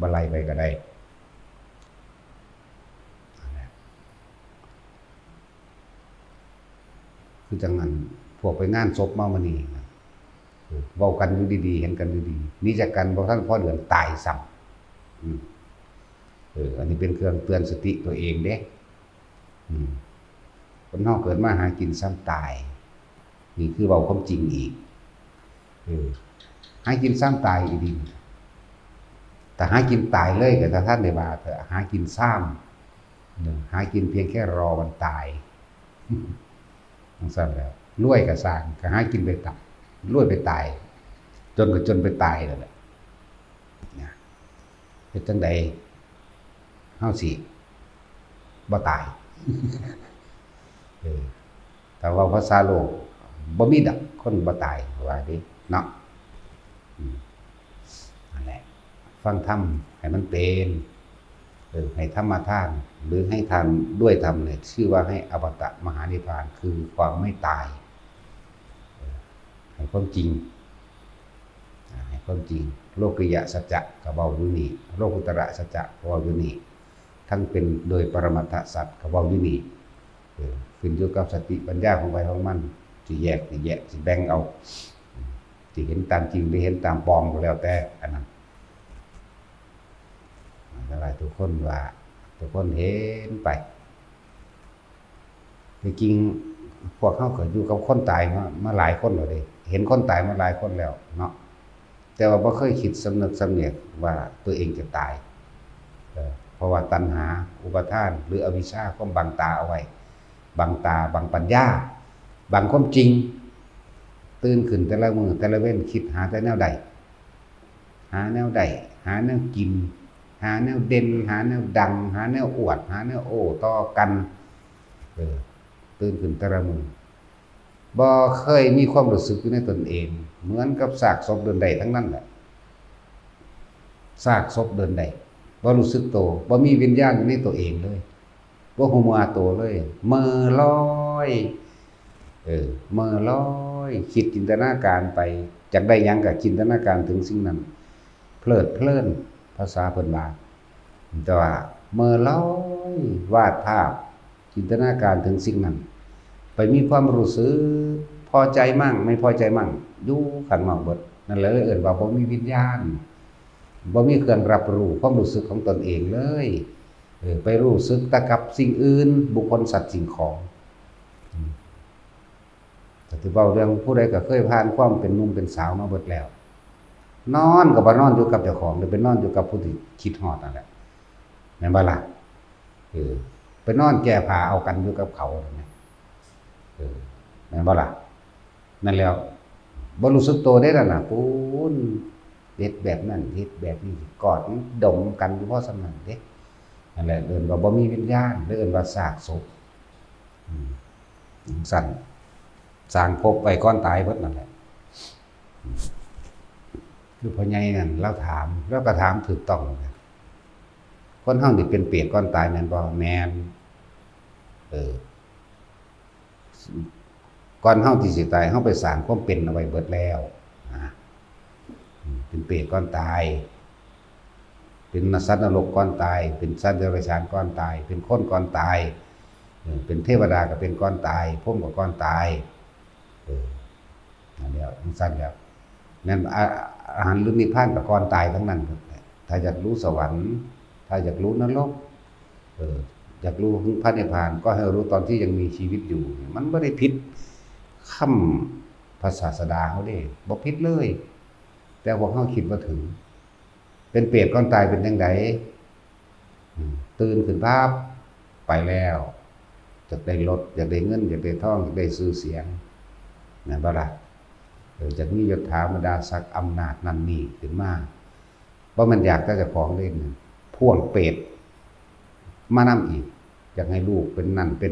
บาลัยไปก็ได้คือจังนั้นพวกไปงานศพมาวันนี้เว้ากันอยู่ดีๆเห็นกันอยู่ดีนี่จากกันบ่ทันพอเดือนตายซ้ำอันนี้เป็นเครื่องเตือนสติตัวเองเด้คนเฮาเกิดมาหากินซ้ำตายนี่คือเว้าความจริงอีกหากินซ้ำตายอีดีแต่หากินตายเลยก็ถ้าท่านได้ว่าเถอะหากินซ้ำหากินเพียงแค่รอวันตายทั้งสั้นแล้วรวยก็สร้างก็หากินไปตับรวยไปตายจนก็จนไปตายนั่นแหละเป็นจังใดเฮาสิบ่ตายแต่ว่าภาษาโลกบ่มีดอกคนบ่ตายว่าดิเนาะนั่นแหละฟังธรรมให้มันเป็นให้ธรรมทานหรือให้ทานด้วยธรรมเนี่ยชื่อว่าให้อมตะมหานิพพานคือความไม่ตายให้ความจริงให้ความจริงโลกุยะสัจจะก็เว้าอยู่นี่โลกุตระสัจจะก็เว้าอยู่นี่ทั้งเป็นโดยปรมัตถสัจก็เว้าอยู่นี่ขึ้นอยู่กับสติปัญญาของใครของมันสิแยกสิแบ่งเอาสิเห็นตามจริงหรือเห็นตามปลอมก็แล้วแต่อันนั้นอะไรทุกคนว่าทุกคนเห็นไปจริงพวกเขาก็อยู่กับคนตายมาหลายคนแล้วเด้เห็นคนตายมาหลายคนแล้วเนาะแต่ว่าบ่เคยคิดสำนึกสำเนียกว่าตัวเองจะตายเพราะว่าตัณหาอุปาทานหรืออวิชชาความบังตาเอาไว้บังตาบังปัญญาบังความจริงตื่นขึ้นแต่ละมื้อแต่ละเว้นคิดหาแต่แนวใดหาแนวกินหาแนวเด่นหาแนวดังหาแนวอวดหาแนวโอ้ต่อกันตื่นขึ้นแต่ละมื้อบ่เคยมีความรู้สึกอยู่ในตนเองเหมือนกับซากศพเดินได้ทั้งนั้นแหละซากศพเดินได้บ่รู้สึกโตบ่มีวิญญาณอยู่ในตัวเองเลยบ่ฮู้ว่าโตเลยเม่อลอยเม่อลอยคิดจินตนาการไปจักได้หยังก็จินตนาการถึงสิ่งนั้นเพลิดเพลินภาษาเพิ่นว่าแต่ว่าเมื่อลอยวาดภาพจินตนาการถึงสิ่งนั้นไปมีความรู้สึกพอใจมั่งไม่พอใจมั่งอยู่ข้างนอกเบิดนั่นเลยเอิ้นว่าบ่มีวิญญาณบ่มีเครื่องรับรู้ความรู้สึกของตนเองเลยไปรู้สึกแต่กับสิ่งอื่นบุคคลสัตว์สิ่งของแต่ที่เว้าเรื่องผู้ใดก็เคยผ่านความเป็นหนุ่มเป็นสาวมาเบิดแล้วนอนก็บ่นอนอยู่กับเจ้าของหรือไปนอนอยู่กับผู้ที่คิดฮอดนั่นแหละแม่นบ่ล่ะไปนอนแก้ผ้าเอากันอยู่กับเขาเนี่ยแม่นบ่ล่ะนั่นแล้วบ่รู้สึกตัวได้นั่นน่ะปูนเฮ็ดแบบนั้นเฮ็ดแบบนี้กอดดมกันอยู่พอสำนั้นเด้นั่นแหละเอิ้นว่าบ่มีวิญญาณหรือเอิ้นว่าซากศพสั่นสร้างภพไว้ก่อนตายเบิดนั่นแหละคือพ่อใหญ่นั่นเราถามแล้วก็ถามถูกต้องคนเฮานี่เป็นเปรตก่อนตายแม่นบ่แม่นก่อนเฮาที่สิตายเฮาไปสร้างความเป็นเอาไว้เบิดแล้วเป็นเปรตก่อนตายเป็นสัตว์นรกก่อนตายเป็นสัตว์เดรัจฉานก่อนตายเป็นคนก่อนตายเป็นเทวดาก็เป็นก่อนตายพรหมก็ก่อนตายนั่นแล้วสั้นแล้วนั่นอาหารหรือนิพพานกับก่อนตายทั้งนั้นถ้าอยากรู้สวรรค์ถ้าอยากรู้นรกอยากรู้พระนิพพานก็ให้รู้ตอนที่ยังมีชีวิตอยู่มันไม่ได้ผิดคำพระศาสดาเขาเด้บ่ผิดเลยแต่พวกเขาคิดว่าถึง เป็นเปรตก่อนตายเป็นจังไดตื่นขึ้นภาพไปแล้วอยากได้รถอยากได้เงินอยากได้ทองอยากได้ชื่อเสียงนะบ่ล่ะจากมียศถาบรรดาศักดิ์อำนาจนั่นนี่ขึ้นมาเพราะมันอยากจะเจ้าของเล่นพ่วงเปรตมานำอีกอยากให้ลูกเป็นนั่นเป็น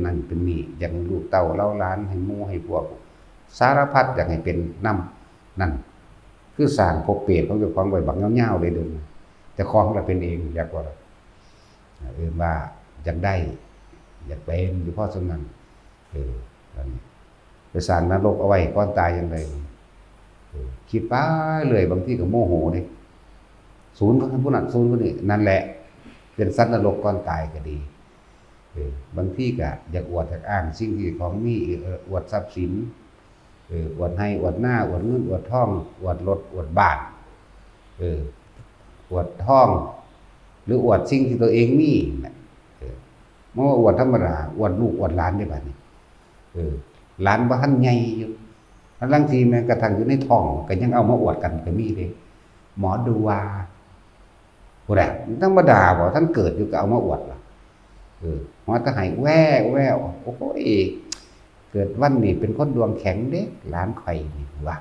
นี่อยากให้ลูกเต้าเล่าล้านให้หมู่ให้พวกสารพัดอยากให้เป็นน้ำนั่นคือสร้างภพเปรตของเจ้าของไว้บักเงาๆเลยเดินแต่ของเราเป็นเองอยากว่าว่าอยากได้อยากเป็นอยู่พ่อสมนั้นไปสร้างนรกเอาไว้ก่อนตายยังไงคิดไปเลยบางทีก็โมโหเลยศูนย์ผู้นั้นศูนย์ผู้นี้นั่นแหละเป็นสัตว์นรกก่อนตายก็ดีบางทีก็อยากอวดอยากอ้างสิ่งที่ของมีอวดทรัพย์สินอวดให้อวดหน้าอวดเงินอวดทองอวดรถอวดบ้านอวดทองหรืออวดสิ่งที่ตัวเองมีเมื่ออวดธรรมดาอวดลูกอวดหลานได้แบบนี้หลานบ้านใหญ่อยู่บางทีแม้กระทั่งอยู่ในท้องก็ยังเอามาอวดกันก็มีเลยหมอดูว่าผู้ใดธรรมดาบ่ท่านเกิดอยู่ก็เอามาอวดล่ะหมอจะให้แววโอ้โหเกิดวันนี้เป็นคนดวงแข็งเด้หลานไข่นี่ว่า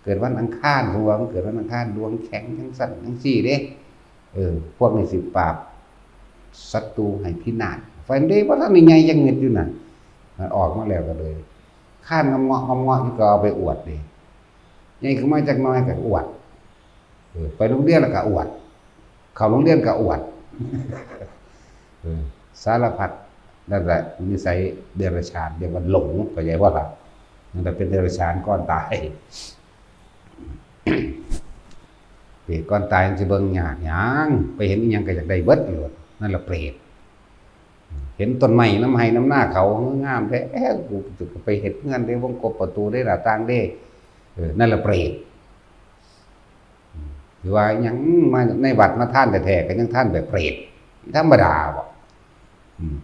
เกิดวันอังคารดวงเกิดวันอังคารดวงแข็งทั้งสั่นทั้งสี่เด้พวกนี้สิปราบศัตรูให้พินาศไฟเด้เพราะท่านนี่ใหญ่ยังเงิดอยู่น่ะมันออกมาแล้วก็เลยข้านงอที่ก็เอาไปอวดดิใหญ่ขึ้นมาจากน้อยก็อวดไปโรงเรียนแล้วก็อวดเข้าโรงเรียนก็อวดสารพัดนั่นแหละนิสัยเดรัจฉานเรียกว่าหลงก็ใหญ่ว่าล่ะนั่นแหละเป็นเดรัจฉานก่อนตายเปรตก่อนตายมันจะเบิ่งยากหยังไปเห็นอีหยังก็อยากได้เบิดอยู่นั่นแหละเปรตเห็นต้นไม้น้ำไห้น้ำหน้าเขางามแท้กูจะไปเห็นเงินได้วงกบประตูได้หน้าต่างได้นั่นแหละเปรตหรือว่ายังมาในวัดมาท่านแต่แท้ก็ยังท่านแบบเปรตธรรมดาบ่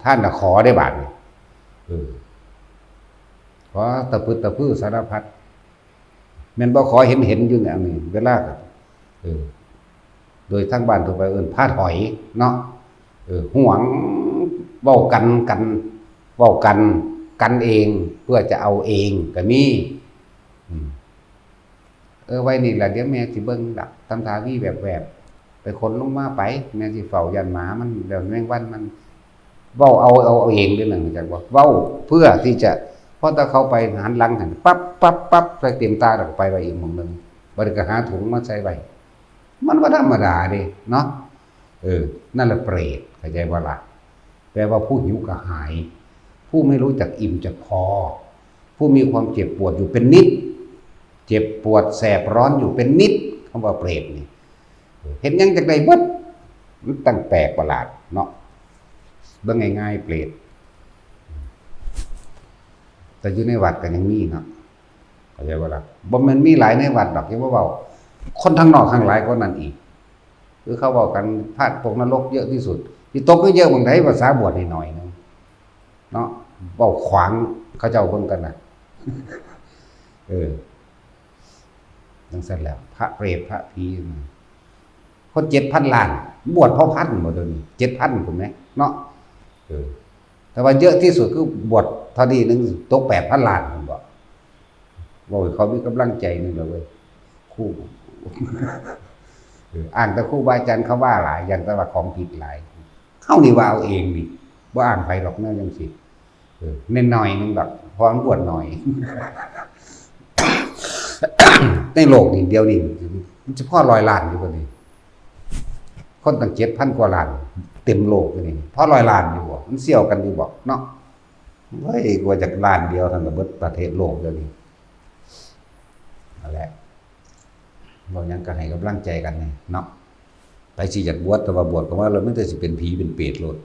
ท่านน่ะขอได้บาทนี่ขอตะพึดตะพื้อสารพัดแม่นบ่ขอเห็นอยู่เนี่ยนี่เวลาโดยทั้งบ้านทั่วไปพาดหอยเนาะห่วงเว้ากันเองเพื่อจะเอาเองก็มีไว้นี่แหละเดี๋ยวแม่สิเบิ่งดักทำท่าวี่แบบไปคนลงมาไปแม่สิเฝ้ายันหมามันเดี๋ยวแมงวันมันเว้าเอาเองด้วยหนึ่งจังว่าเว้าเพื่อที่จะพอถ้าเขาไปหันหลังหันปั๊บใส่เต็มตาแล้วก็ไปไว้อีกมุมนึงบ่ได้ก็หาถุงมาใส่ไว้มันก็ธรรมดาเด้เนาะนั่นแหละเปรตเข้าใจบ่ล่ะแปลว่าผู้หิวกระหายผู้ไม่รู้จักอิ่มจักพอผู้มีความเจ็บปวดอยู่เป็นนิดเจ็บปวดแสบร้อนอยู่เป็นนิดคำว่าเปรตนี่เห็นยังจากใดเบิดมันตั้งแปลกประหลาดเนาะเบิ่งง่ายๆเปรตแต่อยู่ในวัดก็ยังมีเนาะเข้าใจบ่ล่ะบ่แม่นมีหลายในวัดดอกที่ว่าเว้าคนทางนอกข้างหลายก็นั่นอีกคือเขาบอกกันพาดตกนรกเยอะที่สุดที่ตกก็เยอะบางไดภาษาบวชหน่อยนึงเนาะเว้าขวางเขาเจ้าเบิ่งกันน่ะจังซั่นแล้วพระเปรตพระผีคน 7,000 ล้านบวชเพราะพันบ่เดี๋ยวนี้ 7,000 ถูกมั้ยเนาะแต่ว่าเยอะที่สุดคือบวชเท่านี้นึงตก 8,000 ล้านผมบอกให้เขามีกำลังใจนึงแล้วเว้ยครูอ่านแต่ครูบาอาจารย์เขาว่าหลายอย่างแต่ว่าของผิดหลายเฮานี่ว่าเอาเองนี่บ่อ่านไผหรอกแนวจังซี่เน้นหน่อยนึงดอกพอมันบวชหน่อยในโลกนี่เดียวนี่มันเฉพาะ100 ล้านอยู่บ่นี่คนตั้ง 7,000 กว่าล้านเต็มโลกนี่เพราะ100 ล้านอยู่บ่มันเสี่ยวกันอยู่บ่เนาะเฮ้ยกว่าจากล้านเดียวทั้งระเบิดประเทศโลกเดี๋ยวนี้นั่นแหละบ่ยังก็ให้กำลังใจกันนี่เนาะไปสิอยากบวชแต่ว่าบวชก็ว่าเราไม่ได้สิเป็นผีเป็นเปรตโลด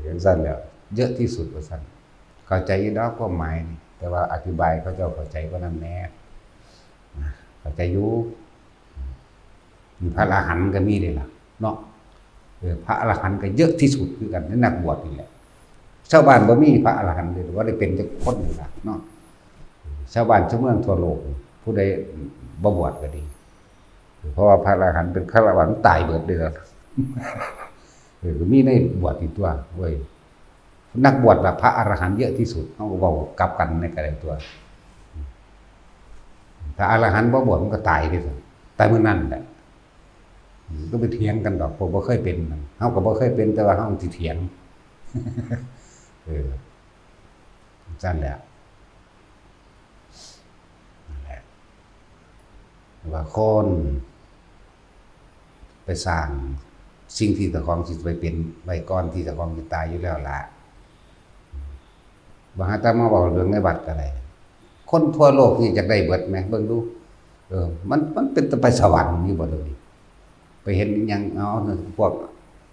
อย่างซั่นแล้วเยอะที่สุดว่าซั่นเข้าใจอยู่ดอกความหมายนี่แต่ว่าอธิบายเขาเจ้าเข้าใจบ่นำแน่เข้าใจอยู่พระอรหันต์ก็มีเด้ล่ะเนาะพระอรหันต์ก็เยอะที่สุดคือกันในนักบวชนี่แหละชาวบ้านบ่มีพระอรหันต์เลยว่าได้เป็นจักคนนี่ล่ะเนาะชาวบ้านชาวเมืองทั่วโลกผู้ใดบ่บวชก็ดี เพราะว่าพระอรหันต์เป็นฆราวาสตายเบิดเด้อมีในบวชอีกตัวเว้ยนักบวชแบบพระอรหันต์เยอะที่สุดเขาก็เว้ากลับกันในกระไรตัวถ้าอรหันต์บ่บวชมันก็ตายไปซะตายมื้อนั้นแหละก็ไปเถียงกันดอกผมบ่เคยเป็นเฮาก็บ่เคยเป็นแต่ว่าเฮาสิเถียงจั่นแหละนั่นแหละว่าคนไปสร้างสิ่งที่เจ้าของสิไปเป็นไว้ก่อนที่เจ้าของสิตายอยู่แล้วล่ะบ่หาแต่มาเว้าเรื่องในวัดก็ได้คนทั่วโลกนี่อยากได้เบิดแหมเบิ่งดูมันเป็นไปสวรรค์อยู่บ่เดี๋ยวนี้ไปเห็นหยังพวก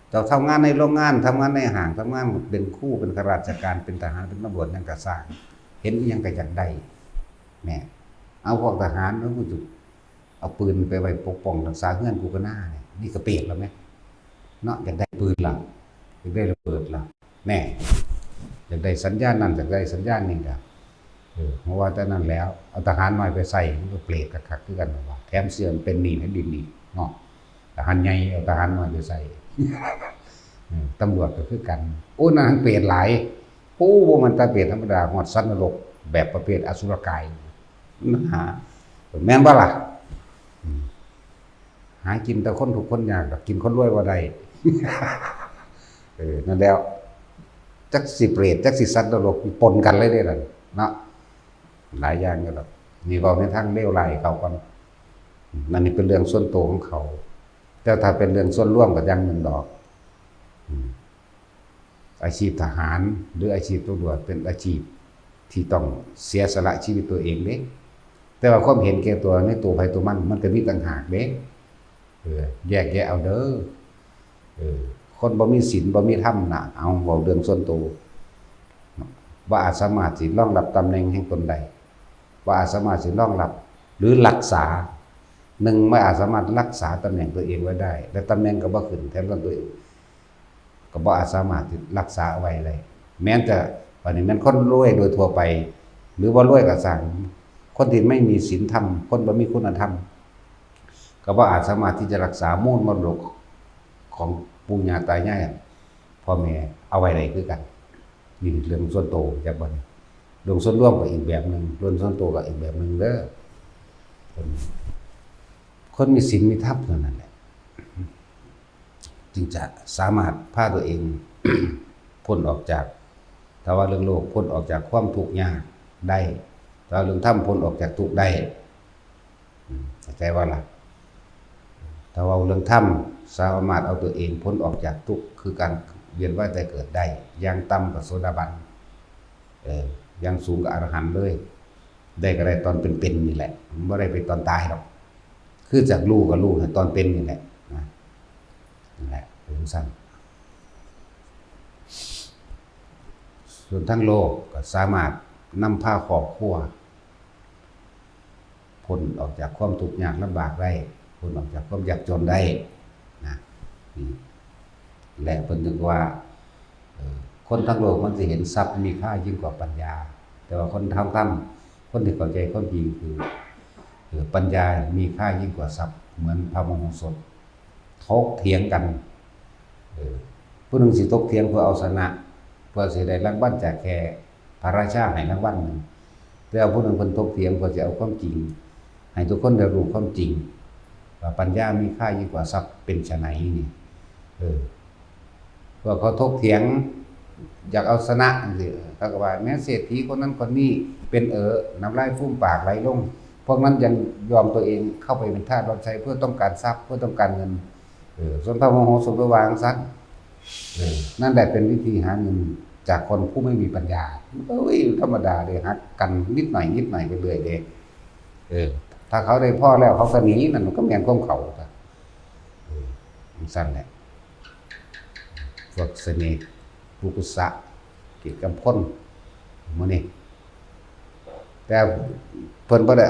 เจ้าทำงานในโรงงานทำงานในห้างทำงานเป็นครูเป็นข้าราชการเป็นทหารเป็นตำรวจหยังก็สร้างเห็นอีหยังก็อยากได้แหมเอาพวกทหารแล้วกูจะเอาปืนไปไว้ปกป้องรักษาเฮือนกูก็น่านี่ก็เปรียบแล้วแหมเนาะอยากได้ปืนล่ะอยากได้ระเบิดล่ะแน่อยากได้สัญญาณนั่นอยากได้สัญญาณนี่ล่ะเพราะว่าแต่นั้นแล้วเอาทหารน้อยไปใส่มันก็เปรตคักๆคือกันว่าแถมเสื่อมเป็นหนี้ให้ดินนี่เนาะทหารใหญ่เอาทหารน้อยไปใส่ตำรวจก็คือกันโอ้นางเปรตหลายโอ้บ่มันตาเปรตธรรมดาฮอดสัตว์นรกแบบประเภทอสุรกายหาแม่นบ่ล่ะหากินแต่คนทุกคนยากกินคนรวยบ่ได้นั่นแล้วจักสิเปรตจักสิสัตว์นรกปนกันเลยเด้ล่ะเนาะหลายอย่างอยู่แล้วนี่ก็ในทางเลวร้ายเขาก่อนนั่นนี่เป็นเรื่องส่วนตัวของเขาแต่ถ้าเป็นเรื่องส่วนร่วมก็ยังหนึ่งดอกอาชีพทหารหรืออาชีพตำรวจเป็นอาชีพที่ต้องเสียสละชีวิตตัวเองเด้แต่ว่าความเห็นแก่ตัวในตัวไผตัวมันก็มีต่างหากเด้แยกแยะเอาเด้อคนบ่มีศีลบ่มีธรรมน่ะเอาเว้าเรื่องส่วนตัวว่าอาจสามารถสิรองรับตำแหน่งแห่งตนใดว่าอาจสามารถสิรองรับหรือรักษาไม่อาจสามารถรักษาตำแหน่งตัวเองไว้ได้และตำแหน่งก็บ่ขึ้นแทนตัวเองก็บ่อาจสามารถรักษาเอาไว้ได้แม้แต่วันนี้มันคนรวยโดยทั่วไปหรือว่ารวยก็สั่งคนที่ไม่มีศีลธรรมคนบ่มีคุณธรรมก็บ่อาจสามารถที่จะรักษามูลมรดกของปู่ย่าตายายพ่อแม่เอาไว้ได้คือกันนี่เรื่องส่วนตัวจักบ่เรื่องส่วนรวมก็อีกแบบนึงเรื่องส่วนตัวก็อีกแบบนึงเด้อคนมีศีลมีธรรมเท่านั้นแหละจึงจะสามารถพาตัวเอง พ้นออกจากถ้าว่าเรื่องโลกพ้นออกจากความทุกข์ยากได้ถ้าเรื่องธรรมพ้นออกจากทุกข์ได้เข้าใจว่าล่ะถ้าว่าเรื่องธรรมสามารถเอาตัวเองพ้นออกจากทุกข์คือการเวียนว่ายตายเกิดได้อย่างต่ำกับโสดาบันอย่างสูงกับอรหันต์เลยได้ก็ได้ตอนเป็นๆนี่แหละไม่ได้ไปตอนตายหรอกคือจากรู้กับรู้ตอนเป็นนี่แหละนั่นแหละเป็นสั้นส่วนทั้งโลกก็สามารถนำพาครอบครัวพ้นออกจากความทุกข์ยากลำบากได้พ้นออกจากความยากจนได้นะนี่แหละเพิ่นถึงว่าคนทั้งโลกมันจะเห็นทรัพย์มีค่ายิ่งกว่าปัญญาแต่ว่าคนทำคนที่เข้าใจความจริงคือปัญญามีค่ายิ่งกว่าทรัพย์เหมือนพระมโหสถถกเถียงกันผู้หนึ่งสิถกเถียงเพื่อเอาชนะเพื่อสิได้รางวัลจากแค่พระราชาให้รางวัลนึงแต่ผู้หนึ่งเพิ่นถกเถียงเพื่อจะเอาความจริงให้ทุกคนได้รู้ความจริงว่าปัญญามีค่ายิ่งกว่าทรัพย์เป็นไฉนนี่เพื่อเขาถกเถียงอยากเอาชนะสิเขาก็ว่าแม้เศรษฐีคนนั้นคนนี้เป็นน้ำลายฟูมปากไหลลงพวกนั้นยังยอมตัวเองเข้าไปเป็นทาสรับใช้เพื่อต้องการทรัพย์เพื่อต้องการเงินส่วนพระมโหสถไปวางซักนั่นแหละเป็นวิธีหาเงินจากคนผู้ไม่มีปัญญาธรรมดาเลยหักกันนิดหน่อยไปเรื่อยเด้ถ้าเขาได้พ่อแล้วเขาก็หนีนั่นมันก็แม่นความเขาสั้นแหละพวกเสน่ห์ปุกุสะกิจกำพลมื้อนี้แต่เพิ่นบ่ได้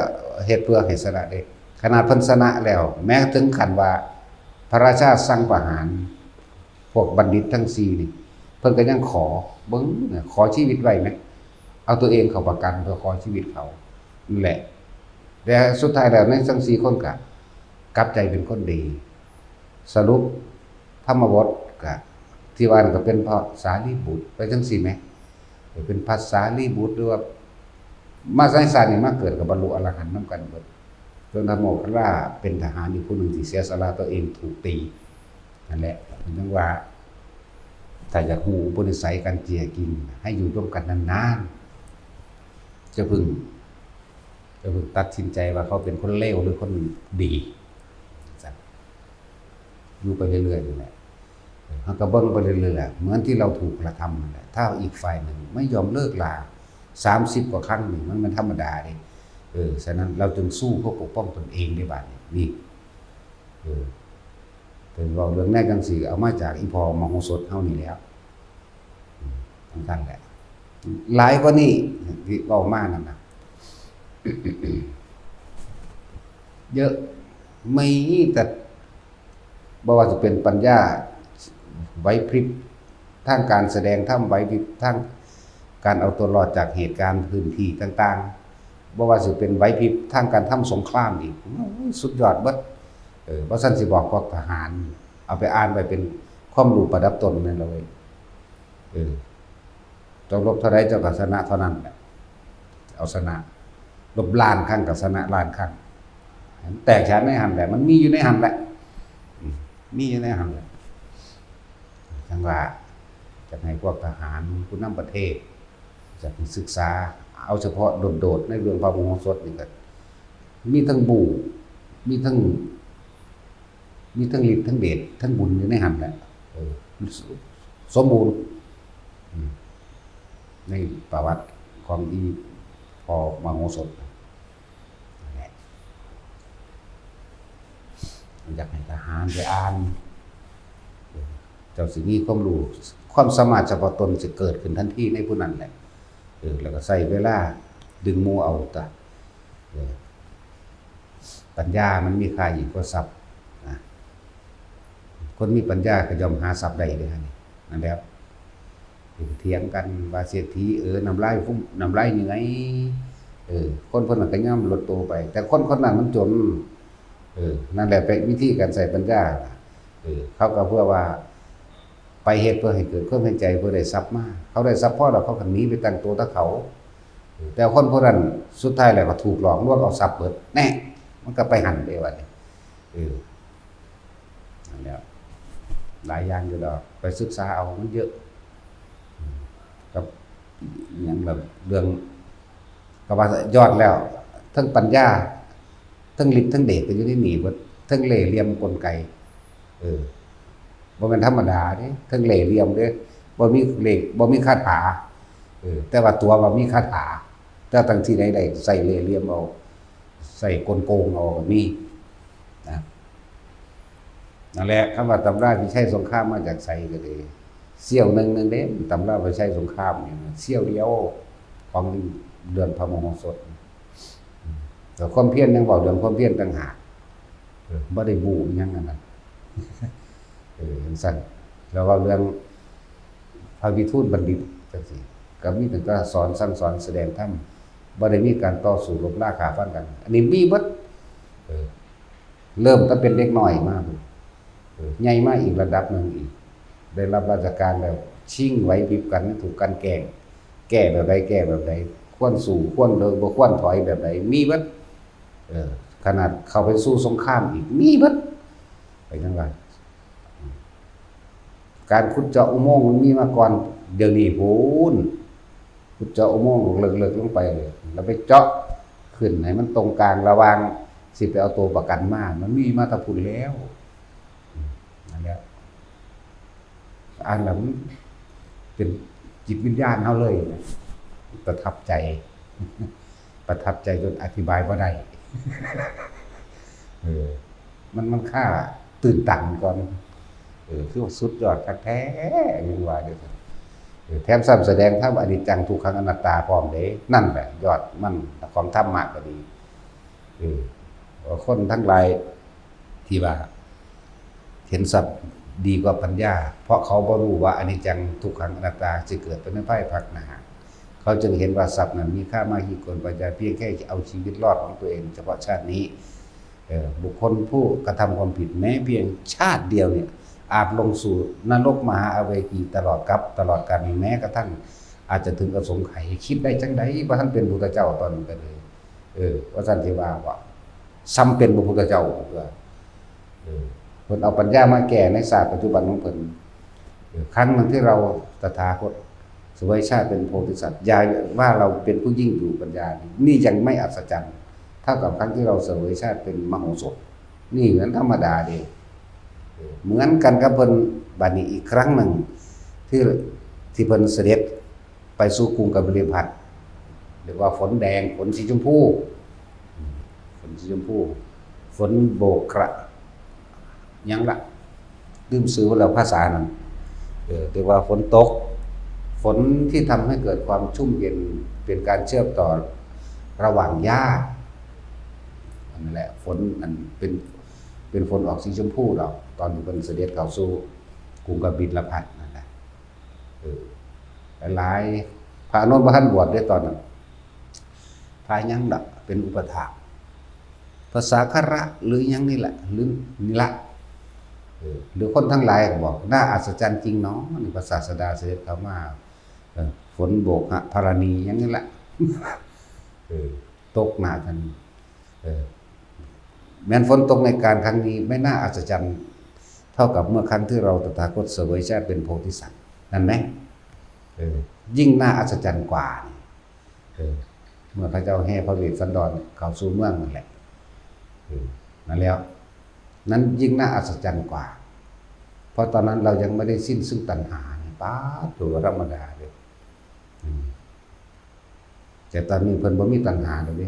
เฮ็ดเพื่อให้ชนะเด้ขนาดเพิ่นชนะแล้วแม้ถึงขั้นว่าพระราชาสั่งประหารพวกบัณฑิตทั้ง4นี่เพิ่นก็ยังขอเบิ่งขอชีวิตไว้มั้ยเอาตัวเองเข้าประกันเพื่อขอชีวิตเขานั่นแหละแต่สุดท้ายแล้วในทั้ง4คนก็ กลับใจเป็นคนดีสรุปธรรมบทก็ที่ว่าก็เป็นพระสารีบุตรไปจังซี่แหมเป็นพระสารีบุตรหรือว่ามาสายสารนี่มาเกิดกับบรรลุอรหันต์นำกันเบิดจนธรรมโมคคัลลาเป็นทหารอีกผู้หนึ่งที่เสียสละตัวเองถูกตีนั่นแหละถึงว่าถ้าอยากฮู้อุปนิสัยการเจียกินให้อยู่ร่วมกันนานๆจะพึงตัดสินใจว่าเขาเป็นคนเลวหรือคนดีอยู่ไปเรื่อยๆนี่แหละเขาก็เบิ่งไปเรื่อยๆเหมือนที่เราถูกกระทำนั่นแหละถ้าอีกฝ่ายหนึ่งไม่ยอมเลิกลา30 กว่าครั้งนี่มันธรรมดาเด้ฉะนั้นเราจึงสู้เพื่อปกป้องตนเองได้บัดนี้เป็นเว้าเรื่องแรกจังซี่เอามาจากอีพอมโหสถเฮานี่แล้วทั้งนั้นแหละหลายกว่านี้ที่เว้ามานั่นน่ะ เยอะไม่แต่บ่ว่าจะเป็นปัญญาไหวพริบทางการแสดงทำไหวพริบทางการเอาตัวรอดจากเหตุการณ์พื้นที่ต่างๆบ่ว่าสิเป็นไหวพริบทางการทำสงครามอีกสุดยอดเบิดบ่ซั่นสิบอกพวกทหารเอาไปอ่านไว้เป็นความรู้ประดับตนนั่นเลยเจ้ารบเท่าใดเจ้าก็ชนะเท่านั้นแหละเอาชนะรบล้านครั้งก็ชนะล้านครั้งแตกฉานในหันแหละมันมีอยู่ในหันแหละมีอยู่ในหันแหละจังว่าจะให้พวกทหารผู้นำประเทศจะไปศึกษาเอาเฉพาะโดดๆในเรื่องพระมโหสถนี่ก็มีทั้งบูมีทั้งฤทธิ์ทั้งเดชทั้งบุญอยู่ในหันแหละสมบูรณ์ในประวัติของที่พอมโหสถอยากให้ทหารไปอ่านเจ้าสิมีความรู้ความสามารถเฉพาะตนจะเกิดขึ้นทันทีในผู้นั้นแหละแล้วก็ใส่เวลาดึงหมู่เอาตะปัญญามันมีค่ายิ่งกว่าทรัพย์นะคนมีปัญญาก็ยอมหาทรัพย์ได้เด้อนั่นแล้วเถียงกันว่าเศรษฐีน้ำลายฟุ้งน้ำลายยังไงคนเพิ่นน่ะก็ย่อมลดโตไปแต่คนนั้นมันจนนั่นแหละเป็นวิธีการใส่ปัญญาเขาก็เพื่อว่าไปเหตุเพื่อให้เกิดความเป็นใจเพื่อได้ทรัพย์มาเขาได้ทรัพย์พอแล้วเขาก็หนีไปตั้งตัวตะเขาแต่คนพวกนั้นสุดท้ายแล้วก็ถูกหลอกลวงเอาทรัพย์เบิดแน่มันก็ไปหันไปว่านั่นแหละหลายอย่างอยู่ดอกไปศึกษาเอามันเยอะกับอย่างแบบเรื่องก็ว่ายอดแล้วทั้งปัญญาทั้งฤทธิ์ทั้งเดชก็อยู่ในนี่เบิดทั้งเล่ห์เหลี่ยมกลไกบ่แม่นธรรมดาเด้ทั้งเล่ห์เหลี่ยมเด้บ่มีเลขบ่มีคาถาแต่ว่าตัวว่ามีคาถาแต่ทั้งที่ใดๆใส่เล่ห์เหลี่ยมเอาใส่กลโกงเอามีนะนั่นแหละคำว่าตำราพิชัยสงครามมาจากไสก็เลยเสี้ยวนึงเด้ตำราพิชัยสงครามเนี่ยเสี้ยวเดียวของเดือนพระมโหสถแต่ความเพียรยังบอกเรื่องความเพียรต่างหากบ่ได้บูหยังนั่นน่ะสั่นแล้วก็เรื่องพระวิทูลบัณฑิตจังซี่ก็มีแต่สอนสั่งสอนแสดงธรรมบ่ได้มีการต่อสู้รบราฆ่าฟันกันอันนี้มีเบิดเริ่มตั้งเป็นเด็กน้อยมาใหญ่มาอีกระดับนึงอีกได้รับราชการแล้วชิงไหวพริบกันถูกกันแก้แบบใดควรสู้ควรเดินบ่ควรถอยแบบใดมีเบิดขนาดเข้าไปสู้สงครามอีกมีเบิดไปจังว่าการขุดเจาะอุโมงค์มันมีมาก่อนเดี๋ยวนี้พูนขุดเจาะอุโมงค์เลิกลงไปแล้วไปเจาะขึ้นให้มันตรงกลางระหว่างสิไปเอาตัวประกันมามันมีมาแตะพุ่นแล้วนั่นแหละอ่านแล้วเป็นจิตวิญญาณเฮาเลยประทับใจจนอธิบายบ่ได้มันค่าตื่นตันก่อนคือว่าสุดยอดแท้ๆยังว่าเด้อแถมซ้ำแสดงธรรมอนิจจังทุกขังอนัตตาพร้อมเด้นั่นแหละยอดมันของธรรมะก็ดีคนทั้งหลายที่ว่าเห็นสัพดีกว่าปัญญาเพราะเขาบ่รู้ว่าอนิจจังทุกขังอนัตตาจะเกิดเป็นในภายภาคหน้าเขาจึงเห็นว่าทรัพย์นั้นมีค่ามากยิ่งกว่าปัญญาเพียงแค่เอาชีวิตรอดของตัวเองเฉพาะชาตินี้ บุคคลผู้กระทำความผิดแม้เพียงชาติเดียวเนี่ยอาจลงสู่นรกมหาอเวจีตลอดกาลแม้กระทั่งอาจจะถึงอสงไขยคิดได้จังไดว่าท่านเป็นพระพุทธเจ้าตอนนั้นก็เลยว่าท่านที่ว่าซ้ำเป็นพระพุทธเจ้าเพื่อเพิ่นเอาปัญญามาแก้ในศาสตร์ปัจจุบันของเพิ่นครั้งนึงที่เราตถาคตเสวยชาติเป็นโพธิสัตว์อย่าว่าเราเป็นผู้ยิ่งอยู่ปัญญานี่ยังไม่อัศจรรย์เท่ากับครั้งที่เราเสวยชาติเป็นมโหสถนี่เหมือนธรรมดาเดีเหมือนกันกับเพิ่นบัดนี้อีกครั้งหนึ่งที่เพิ่นเสด็จไปสู่กรุงกบิลพัสดุเรียกว่าฝนแดงฝนสีชมพูฝนโบกกระยังละลืมซื้อแล้วภาษานั้นเรียกว่าฝนตกฝนที่ทำให้เกิดความชุ่มเย็นเป็นการเชื่อมต่อระหว่างหญ้านั่นแหละฝนอันเป็นฝนออกสีชมพูเราตอนที่เพิ่นเสด็จเข้าสู่กรุงกบิลพัสดุนั่นแหละหลายพระอนุนพระท่านบวชได้ตอนนั้นพระยังดับเป็นอุปถากภาษาคระหรือยังนี่แหละหรือนี่ละหรือคนทั้งหลายก็บอกน่าอัศจรรย์จริงเนาะนี่พระศาสดาเสด็จเข้ามาฝนโบกธรณียังนี่แหละตกหนากันแม้นฝนตกในการครั้งนี้ไม่น่าอัศจรรย์เท่ากับเมื่อครั้งที่เราตถาคตเสวยชาติเป็นโพธิสัตว์นั่นไหมยิ่งน่าอัศจรรย์กว่าเมื่อพระเจ้าแห่พระเวสสันดรเข้าสู่เมืองนั่นแหละนั่นแล้วนั้นยิ่งน่าอัศจรรย์กว่าเพราะตอนนั้นเรายังไม่ได้สิ้นซึ่งตัณหาป้าตัวธรรมดาเลยแต่ตอนนี้เพิ่นบ่มีตัณหาเลยดิ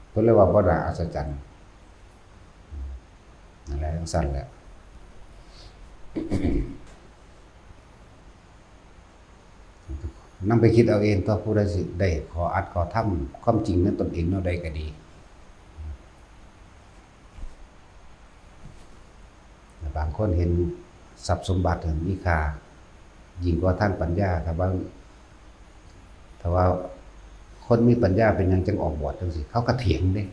เพิ่นเรียกว่าบ่น่าอัศจรรย์นั่นแหละสั้นแหละนำไปคิดเอาเองตัวผู้ใดสิได้ขออัดขอทำความจริงนั้นตนเองเนาะได้ก็ดีบางคนเห็นทรัพย์สมบัติมีค่ายิ่งกว่าท่านปัญญาถ้าว่าคนมีปัญญาเป็นยังจังออกบวชจังสิเขาก็เถียงเด้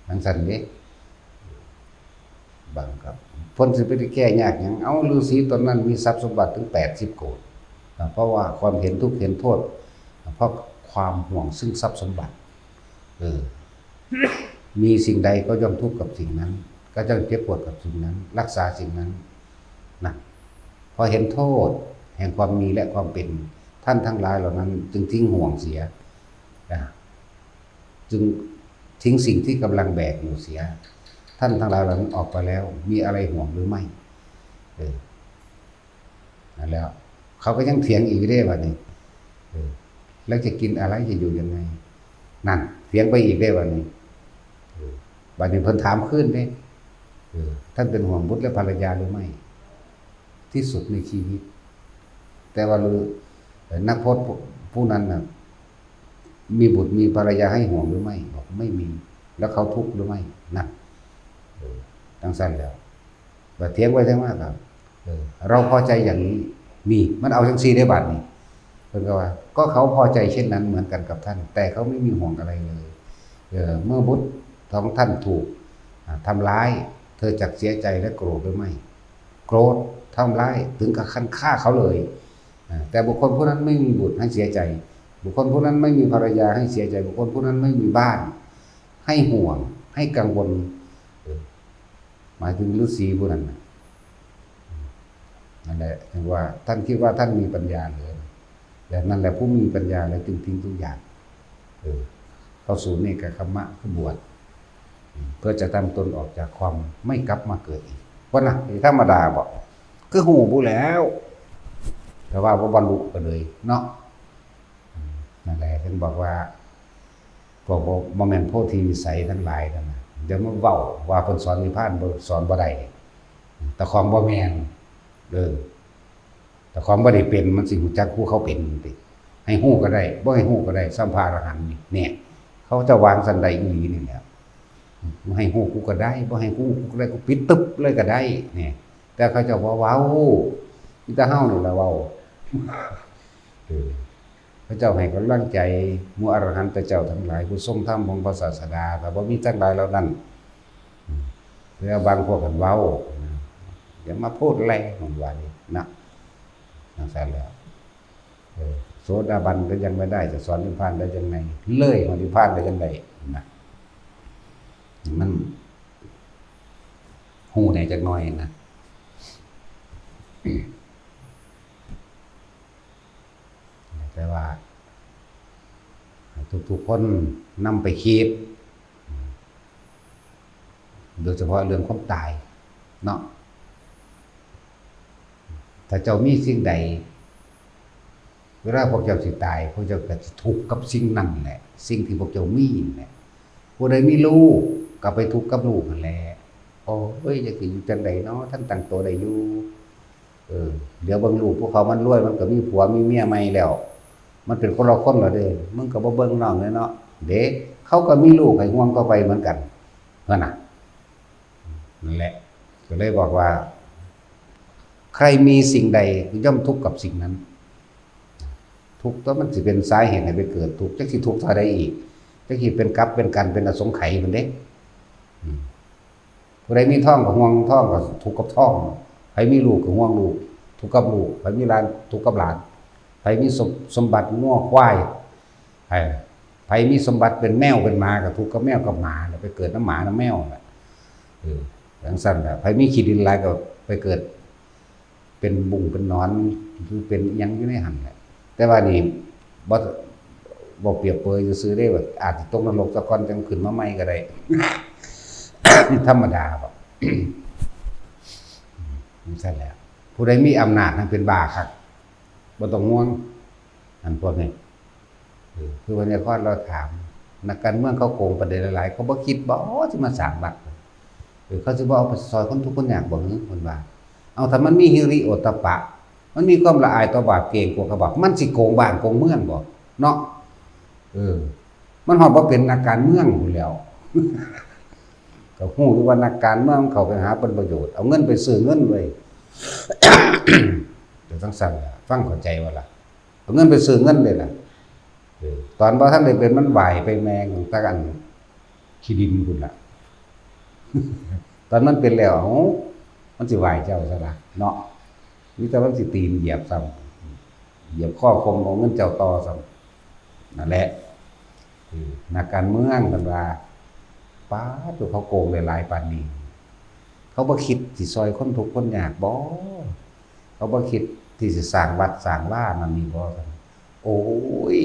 นังสันเด้บางครับพ้นสิไปแก้ยากหยังเอาฤาษีตนนั้นมีทรัพย์สมบัติถึง80 โกฏเพราะว่าความเห็นทุกข์เห็นโทษเพราะความห่วงซึ่งทรัพย์สมบัติมีสิ่งใดก็ย่อมทุกข์กับสิ่งนั้นก็จะเจ็บปวดกับสิ่งนั้นรักษาสิ่งนั้นนะพอเห็นโทษแห่งความมีและความเป็นท่านทั้งหลายเหล่านั้นจึงทิ้งห่วงเสียนะจึงทิ้งสิ่งที่กำลังแบกอยู่เสียท่านทั้งหลายเหล่านั้นออกไปแล้วมีอะไรห่วงหรือไม่นั่นแล้วเขาก็ยังเถียงอีกได้ว่านี่แล้วจะกินอะไรจะอยู่ยังไงนั่นเถียงไปอีกได้ว่านี่บัดนี้เพิ่นถามขึ้นเด้ท่านเป็นห่วงบุตรและภรรยาหรือไม่ที่สุดในชีวิตแต่ว่านักพจน์ผู้นั้นน่ะมีบุตรมีภรรยาให้ห่วงหรือไม่บอกไม่มีแล้วเขาทุกข์หรือไม่นั่นตั้งสั้นแล้วบัดเถียงไว้ทั้งว่าครับเราพอใจอย่างนี้มีมันเอาจังซี่ได้บัดนี้เพิ่นก็ว่าก็เขาพอใจเช่นนั้นเหมือนกันกับท่านแต่เขาไม่มีห่วงอะไรเลยเมื่อบุตรของท่านถูกทำร้ายเธอจักเสียใจและโกรธหรือไม่โกรธทำร้ายถึงกับขั้นฆ่าเขาเลยแต่บุคคลผู้นั้นไม่มีบุตรให้เสียใจบุคคลผู้นั้นไม่มีภรรยาให้เสียใจบุคคลผู้นั้นไม่มีบ้านให้ห่วงให้กังวลหมายถึงฤาษีผู้นั้นนั่นแหละถึงว่าท่านคิดว่าท่านมีปัญญาเลยแต่นั่นแหละผู้มีปัญญาแล้วจึงทิ้งทุกอย่างเข้าสู่เนกขัมมะคือบวชเพื่อจะทำตนออกจากความไม่กลับมาเกิดอีกว่านะธรรมดาบอกคือหูผู้แล้วแต่ว่าบรรลุกันเลยเนาะนั่นแหละท่านบอกว่าพวกบ่แม่นโพธิวิสัยทั้งหลายนั่นน่ะเดี๋ยวมาเว้าว่าเพิ่นสอนนิพพานบ่สอนบ่ได้แต่ของบ่แม่นแต่ของบ่ได้เป็นมันสิรู้จักผู้เขาเป็นติให้ฮู้ก็ได้บ่ให้ฮู้ก็ได้สัมภาระหันต์นี่เนี่ยเขาจะวางสันใดอีหลีนี่แหละบ่ให้ฮู้กูก็ได้บ่ให้ฮู้กูก็ได้กูปิดตึ๊บเลยก็ได้เนี่ยแต่เขาจะว่าว้าวมีแต่เฮานี่ล่ะเว้าพระเจ้าให้กำลังใจหมู่อรหันตเจ้าทั้งหลายผู้ทรงธรรมของพระศาสดาแต่บ่มีทั้งหลายเหล่านั้น แล้วบางพวกกันเว้าอย่ามาพูดแรงของว่านี่นะนั่นแสนแล้วโสดาบันก็ยังไม่ได้จะสอนนิพพานได้ยังไงเลยของนิพพานได้ยังไงนะมันหูไหนจักหน่อยนะแต่ว่าทุกๆคนนำไปคิดโดยเฉพาะเรื่องความตายเนาะถ้าเจ้ามีสิ่งใดเวลาพวกเจ้าสิตายพวกเจ้าก็จะทุกข์กับสิ่งนั้นแหละสิ่งที่พวกเจ้ามีแหละผู้ใดมีลูกก็ไปทุกข์กับลูกนั่นแหละโอ้ยจะสิอยู่จังไดเนาะท่านตั้งตัวได้อยู่เดี๋ยวเบิ่งลูกพวกเขามันรวยมันก็มีผัวมีเมียใหม่แล้วมันเป็นคนละคนแล้วเด้มึงก็บ่เบิ่งน้องเลยเนาะเด้เขาก็มีลูกให้ห่วงก็ไปเหมือนกันเพิ่นน่ะนั่นแหละก็เลยบอกว่าใครมีสิ่งใดย่อมทุกข์กับสิ่งนั้นทุกข์ตัวมันสิเป็นสาเหตุให้ไปเกิดทุกข์จักสิทุกข์เท่าใดอีกจักสิเป็นกรรมเป็นกันเป็นอสงไขยมันเด้ผู้ใดมีท้องก็ห่วงท้องก็ทุกข์กับท้องใครมีลูกก็ห่วงลูกทุกข์กับลูกใครมีหลานทุกข์กับหลานใครมีสมบัติงัวควายใครมีสมบัติเป็นแมวเป็นหมาก็ทุกข์กับแมวกับหมาไปเกิดน้ำหมาน้ำแมวน่ะอย่างสั้นแหละใครมีขี้ดินหลายก็ไปเกิดเป็นบุ่งเป็นนอนคือเป็นยังอยู่ในหันแหละแต่ว่านี่บ่เปรียบเปรยซื้อได้แบบอาจจะตกนรกตะกอนจังขึ้นมาใหม่ก็ได้ ธรรมดาบ่นี่ซั่นแหละผู้ใดมีอำนาจทั้งเป็นบ้าคักบ่ต้องห่วงอันพวกนี้คือวันนี้ข้อเราถามนักการเมืองเขาโกงประเด็นหลายๆเขาบ่คิดบ่สิมาสร้างบัตรเขาสิบ่เอาไปซอยคนทุกคนยากบ่ฮึเพิ่นว่าเอาถ้ามันมีฮิริโอตตัปปะมันมีความละอายต่อบาปเกรงกลัวกระบาปมันสิโกงบ้านโกงเมืองบ่เนาะมันฮอดบ่เป็นนักการเมืองอยู่แล้ว ก็ฮู้อยู่ว่านักการเมืองเขาไปหาผลประโยชน์เอาเงินไปซื้อเงินไว้ เดี๋ยวต้องสั่นฟังเข้าใจว่าล่ะเอาเงินไปซื้อเงินเลยล่ะตอนบ่ทันได้เป็นมันไหวไปแมงตะกันขี้ดินพุ่นล่ะ ตอนมันเป็นแล้วมันสิไหวเจ้าซะล่ะเนาะมีแต่มันสิตีนเหยียบซ้ำเหยียบข้อคมของเงินเจ้าต่อซ้ำนั่นแหละนักการเมืองกันว่าป้าตัวเขาโกงหลายปานนี้เขาบ่คิดสิซอยคนทุกข์คนยากบ่เขาบ่คิดที่สิสร้างวัดสร้างว่ามันมีบ่โอ้ย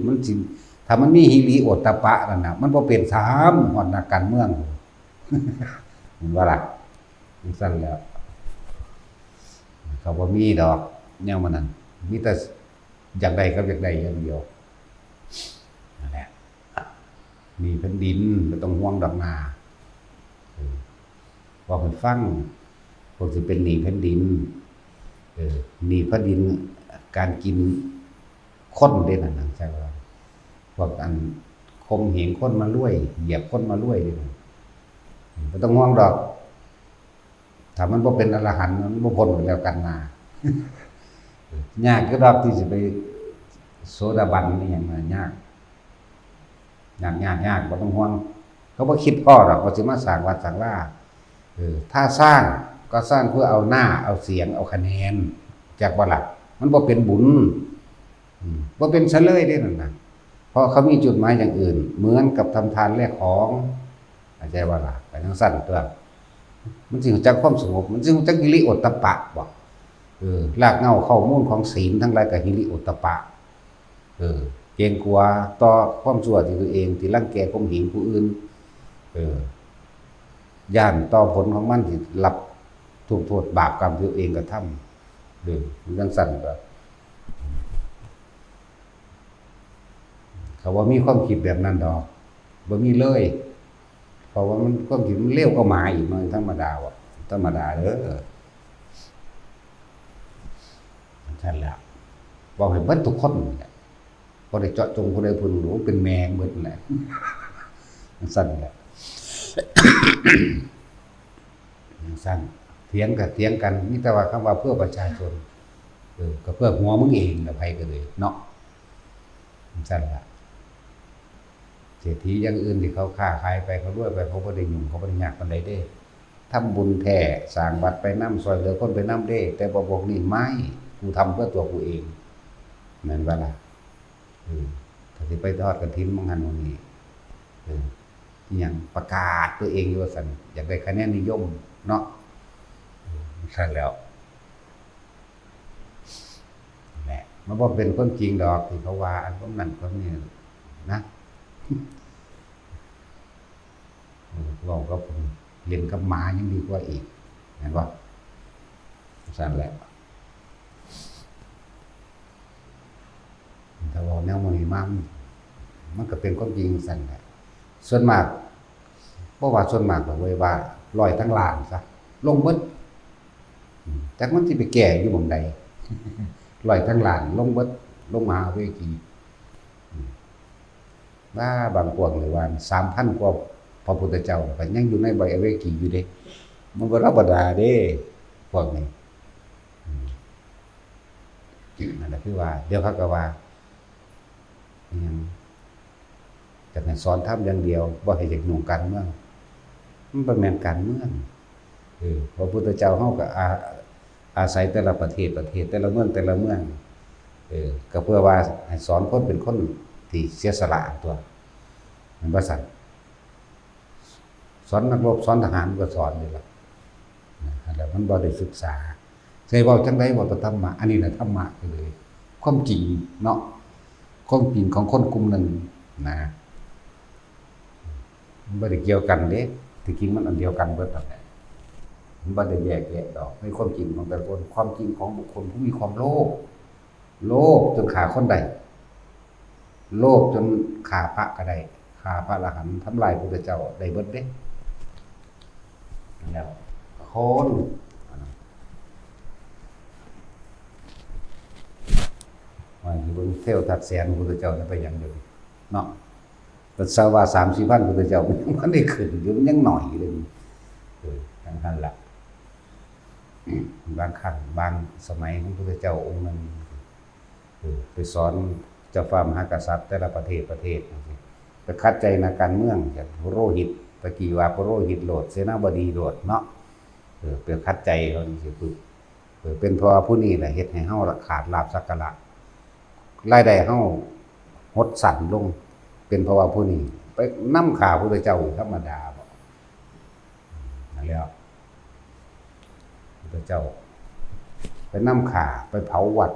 มันสิถ้ามันมีหิริโอตตัปปะนั่นน่ะมันบ่เป็นสามฮอดนักการเมือง เห็นว่าล่ะมันสั่นแล้วเขาบ่มีดอกแนวมันนั่นมีแต่อยากได้กับอยากได้อย่างเดียวนั่นแหละมีแผ่นดินบ่ต้องห่วงดอกนาว่าเพิ่นฟังพวกสิเป็นหนี้แผ่นดินหนี้แผ่นดินการกินคนเด้นั่นน่ะใช่ว่าพวกอันคมเหงคนมารวยเหยียบคนมารวยเด้บ่ต้องห่วงดอกถ้ามันบ่เป็นอรหันต์มันบ่พ้นแล้วกันมายากคือดอกที่สิไปโสดาบันนี่หยังยากบ่ต้องห่วงเขาบ่คิดพ่อดอกว่าสิมาสร้างวัดสร้างว่าถ้าสร้างก็สร้างเพื่อเอาหน้าเอาเสียงเอาคะแนนจากบ่ล่ะมันบ่เป็นบุญบ่เป็นซะเลยเด้นั่นน่ะเพราะเขามีจุดหมายอย่างอื่นเหมือนกับทำทานแลกของเข้าใจบ่ล่ะไปทางสั้นตัวมันสิรู้จักความสงบมันสิรู้จักหิริโอตตัปปะบ่รากเหง้าข้อมูลของศีลทั้งหลายก็หิริโอตตัปปะเกรงกลัวต่อความชั่วที่ตัวเองที่รังแกข่มเหงผู้อื่นย่านต่อผลของมันที่รับทุกโทษบาปกรรมที่ตัวเองกระทำมันจังสั่นก็เขาว่ามีความคิดแบบนั้นดอกบ่มีเลยเพราะว่ามันความคิดมันเร็วก็มาอีกมันธรรมดาว่ะธรรมดาเด้อนั่นแหละบอกให้เบิดทุกคนบ่ได้เจาะจงผู้ใดผู้หนึ่งเป็นแมงเบิดนั่นแหละสั่นแหละสั่นเถียงกันมีแต่ว่าคำว่าเพื่อประชาชนก็เพื่อหัวมึงเองน่ะไผก็เลยเนาะสั่นล่ะเศรษฐีอย่างอื่นที่เขาค้าขายไปเขารวยไปเขาบ่ได้ยุ่งเขาบ่ได้ยากปานใดเด้ ทำบุญแท้สร้างวัดไปนำซอยเหลือคนไปนำเด้แต่บ่บอกนี่ไม่กูทำเพื่อตัวกูเองแม่นบ่ล่ะถ้าสิไปทอดกฐินมั่งหั่นมื้อนี้อิหยังประกาศตัวเองอยู่ว่าซั่นอยากได้คะแนนนิยมเนาะซั่นแล้วแหละมันบ่เป็นคนจริงดอกที่เขาว่าอันพวกนั้นพวกนี้นะเราก็เรียนกับหมายังดีกว่าอีกเห็นป่ะสั่นแหละแต่ว่าแนวมันมันก็เป็นความจริงสั่นแหละส่วนมากเพราะว่าส่วนมากบอกไว้ว่าลอยทั้งหลานซะลงเบิดจากมันที่ไปแก่อยู่หม่องใดลอยทั้งหลานลงเบิดลงมหาเวทีว่าบางพวกเลยว่า 3,000 กว่าพระพุทธเจ้าก็ยังอยู่ในใบอเวกีอยู่เด้มันบ่ธรรมดาเด้พวกนี้นั่นแหละคือว่าเดี๋ยวเขาก็ว่ายังจะให้สอนธรรมอย่างเดียวบ่ให้เด็กหนุ่มการเมืองมันบ่แม่นการเมืองพระพุทธเจ้าเฮาก็อาศัยแต่ละประเทศแต่ละเมืองก็เพื่อว่าให้สอนคนเป็นคนที่เสียสละตัวมันบ่สั่นสอนนักรบสอนทหารก็สอนนี่ล่ะแล้วมันบ่ได้ศึกษาใช่เว้าจังได๋บ่ธรรมะอันนี้น่ะธรรมะเลยความจริงเนาะความจริงของคนกลุ่มหนึ่งนะมันบ่ได้เกี่ยวกันเด้ที่จริงมันอันเดียวกันเบิดนั่นแหละมันบ่ได้แยกแยะดอกในความจริงของแต่ละคนความจริงของบุคคลผู้มีความโลภจนฆ่าคนได้โลภจนฆ่าพระก็ได้ฆ่าพระอรหันต์ทำลายพระพุทธเจ้าได้เบิดเด้แล้วคนว่าอยู่บนเทวทัตแสนพระพุทธเจ้าไปอย่างเดียวเนาะแต่สาวา 3-4 พันพระพุทธเจ้ามันยังบ่ได้ขึ้นอยู่มันยังหน่อยเลยทั้งนั้นล่ะบางครั้งบางสมัยของพระพุทธเจ้าองค์นึงไปสอนเจ้าฟ้ามหากษัตริย์แต่ละประเทศไปคัดใจนักการเมืองอย่างพระโรหิตตะกี้ว่าพระโรหิตโหลดเสนาบดีโหลดเนาะเป็นคัดใจเขานี่สิเป็นเพราะผู้นี้แหละเฮ็ดให้เฮาขาดลาภสักการะรายได้เฮาหดสั่นลงเป็นเพราะว่าผู้นี้ไปนำข่าพระพุทธเจ้าธรรมดาบ่นั่นแล้วพระพุทธเจ้าไปนำข่าไปเผาวัด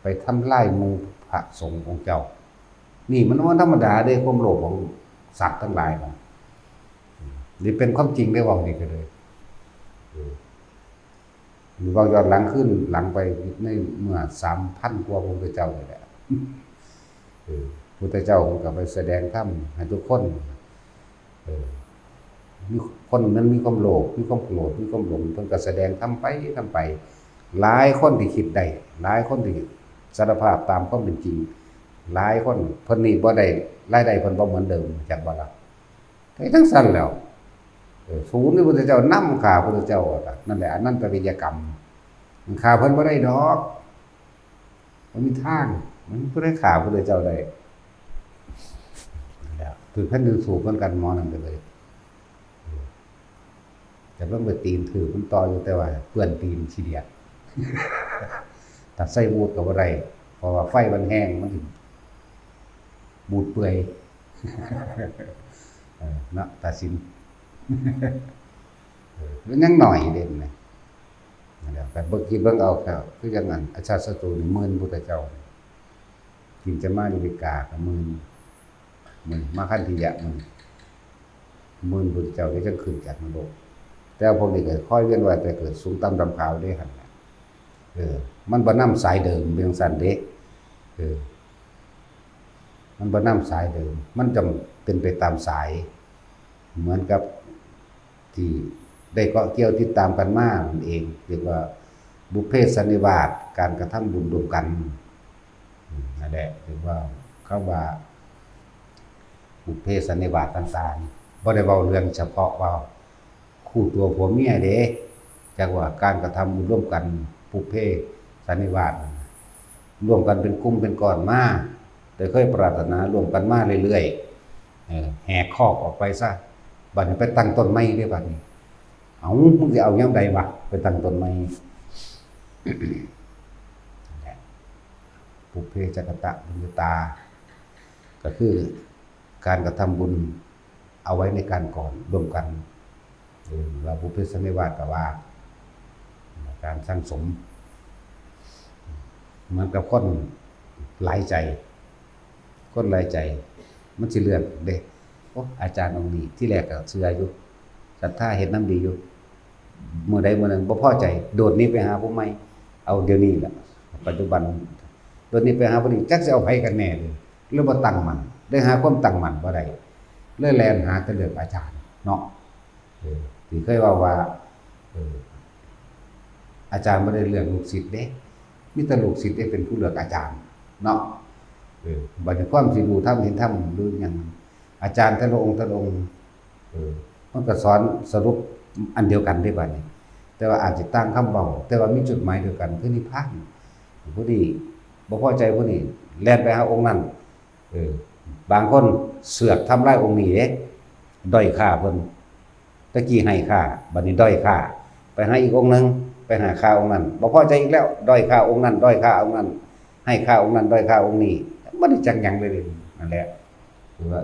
ไปทำลายหมู่พระสงฆ์ของเจ้านี่มันว่าธรรมดาเด้ความโลภของสัตว์ทั้งหลายนี่เป็นความจริงได้ว่านี่ก็เลยมีว่าย้อนหลังขึ้นหลังไปในเมื่อ 3,000 กว่าพระพุทธเจ้านี่แหละพุทธเจ้าก็ไปแสดงธรรมให้ทุกคนมีคนนั้นมีความโลภมีความโกรธมีความหลงเพิ่นก็แสดงธรรมไปหลายคนที่คิดได้หลายคนที่สารภาพตามความเป็นจริงหลายคนเพิ่นนี่บ่ได้รายได้เพิ่นบ่เหมือนเดิมจักบ่ล่ะทั้งสั้นแล้วศูนย์ที่พุทธเจ้านำข่าพุทธเจ้านั่นแหละอนันตริยกรรมมันข่าเพิ่นบ่ได้ดอกมันมีทางมันบ่ได้ข่าพุทธเจ้าได้แล้วถือแผ่นดินสูบเหมือนกันหมอนั่นไปเลยแต่เพิ่งไปตีนถือมันต่ออยู่แต่ว่าเปื้อนตีนขี้เดียดถ้าใส่บูดก็บ่ได้เพราะว่าไฟมันแห้งมันสิบูดเปื่อยเนาะตัดสินมันยังหน่อยเด่นนะแต่เบิ่งคิดเบิ่งเอาครับคือจังนั้นอาชาติศัตรูนี่หมื่นพุทธเจ้ากินจะมาดิวิกาก็หมื่นมาคันธิยะหมื่นพุทธเจ้าที่จังขึ้นจากนรกแต่พวกนี้ก็ค่อยเวียนว่ายแต่เกิดสูงต่ำดำขาวได้หั่นมันบ่นำสายเดิมเรื่องซั่นเด้มันบ่นำสายเดิมมันจำเป็นไปตามสายเหมือนกับที่ได้เกาะเกี่ยวติดตามกันมานั่นเองเรียกว่าบุพเพสันนิวาสการกระทำบุญร่วมกันนั่นแหละเรียกว่าคำว่าบุพเพสันนิวาสต่างๆบ่ได้เว้าเรื่องเฉพาะว่าคู่ตัวผัวเมียเด้จักว่าการกระทำบุญร่วมกันบุพเพสันนิวาสร่วมกันเป็นกลุ่มเป็นก้อนมาแต่เคยปรารถนาร่วมกันมาเรื่อยๆแหกคอกออกไปซะบัดนี้ไปตั้งต้นไม้ได้บัดนี้ เอามึงสิเอายังใดวะไปตั้งต้นใหม่ปุเพจักตะบุญญาตาก็คือการกระทำบุญเอาไว้ในการก่อนร่วมกันเราปุเพสันนิวาสก็ว่าการสร้างสมเหมือนกับคนหลายใจคนหลายใจมันสิเลือกเด้โอ้อาจารย์องค์นี้ที่แรกก็เชื่ออยู่ศรัทธาเฮ็ดน้ำดีอยู่มื้อใดมื้อหนึ่งบ่พอใจโดดหนี้ไปหาผู้ใหม่เอาเดี๋ยวนี้ล่ะปัจจุบันโดดหนี้ไปหาผู้นี้จักสิเอาไผกันแน่เลยหรือบ่ตั้งมั่นได้หาความตั้งมั่นบ่ได้เลยแล่นหาแต่เลือกอาจารย์เนาะที่เคยว่าอาจารย์บ่ได้เลือกลูกศิษย์เด้มีแต่ลูกศิษย์ได้เป็นผู้เลือกอาจารย์เนาะบัดนี้ความสิรู้ธรรมเห็นธรรมหรือหยังอาจารย์แต่ละองค์มันก็สอนสรุปอันเดียวกันได้บัดนี้แต่ว่าอาจจะตั้งคำเว้าแต่ว่ามีจุดหมายเดียวกันคือนิพพานผู้นี้บ่พอใจผู้นี้แล่นไปหาองค์นั้นบางคนเสือกทำลายองค์นี้เด้ด้อยค่าเพิ่นตะกี้ให้ค่าบัดนี้ด้อยค่าไปหาอีกองค์นึงไปหาค่าองค์นั้นบ่พอใจอีกแล้วด้อยค่าองค์นั้นด้อยค่าองค์นั้นให้ค่าองค์นั้นด้อยค่าองค์นี้บ่ได้จักหยังเลยนั่นแหละคือว่า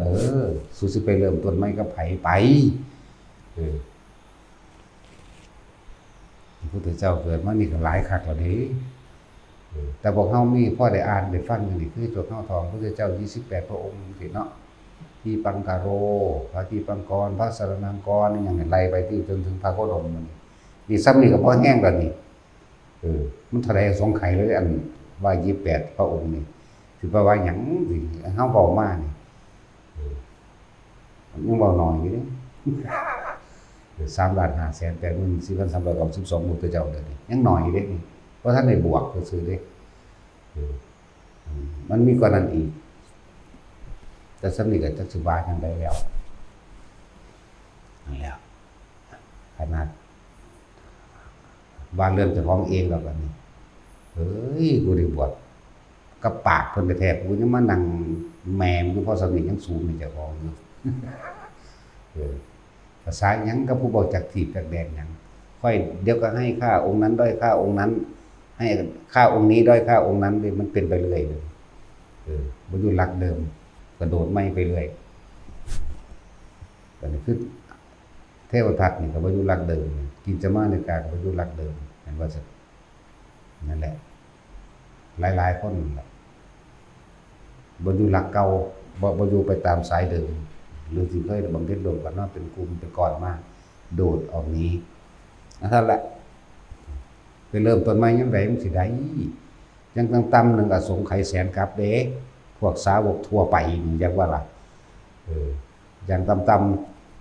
สู้สิไปเริ่มต้นใหม่กับไผไปพระพุทธเจ้าเกิดมานี่ก็หลายคักแล้วเด้แต่พวกเฮามีพอได้อ่านได้ฟังอยู่นี่คือตัวข้าวทองพระพุทธเจ้า28พระองค์สิเนาะที่ปังกาโรพระที่ปังกรพระสรณังกรนี่หยังไล่ไปที่จนถึงพระโคดมมันนี่ซ้ำนี่ก็พอแห้งแล้วนี่มันเท่าใดสงไขเลยอันว่า28พระองค์นี่สิว่าหยังสิเฮาเว้ามานี่ยังเว้าน้อยอยู่เด้3,580,4,392 หมู่ตัวเจ้าเด้อนี่ยังน้อยอยู่เด้นี่เพราะท่านได้บวกซื่อๆเด้มันมีกว่านั้นอีกแต่สำนี้ก็จักสิว่าจังไดแล้วนั่นแหละขนาดว่าเรื่องเจ้าของเองแล้วบัดนี้เฮ้ยกูได้บวชกับปากเพิ่นแท้ๆกูยังมานั่งแหม่มอยู่พอสำนี้ยังสูงในเจ้าของอยู่ภาษาหยังกับผู้บ่จักถีบจักแดงหยังค่อยเดี๋ยวก็ให้ค่าองค์นั้นด้อยค่าองค์นั้นให้ค่าองค์นี้ด้อยค่าองค์นั้นเลยมันเป็นไปเรื่อยเลยบ่อยู่หลักเดิมกระโดดไม่ไปเรื่อยแต่นี่คือเทวทัตนี่ก็บ่อยู่หลักเดิมกินจะมาในกาก็บ่อยู่หลักเดิมเห็นว่าซั่นนั่นแหละหลายๆคนบ่อยู่หลักเก่าบ่อยู่ไปตามสายเดิมหรือที่เคยบำเพ็ญร่วมกันเนาะเป็นกลุ่มเป็นก้อนมาโดดออกนี้นั่นแหละไปเริ่มต้นใหม่ยังไงมันสิได้ยังต่ำๆนึงอสงไขยแสนกับเด้พวกสาวกทั่วไปนี่จักว่าล่ะอย่างต่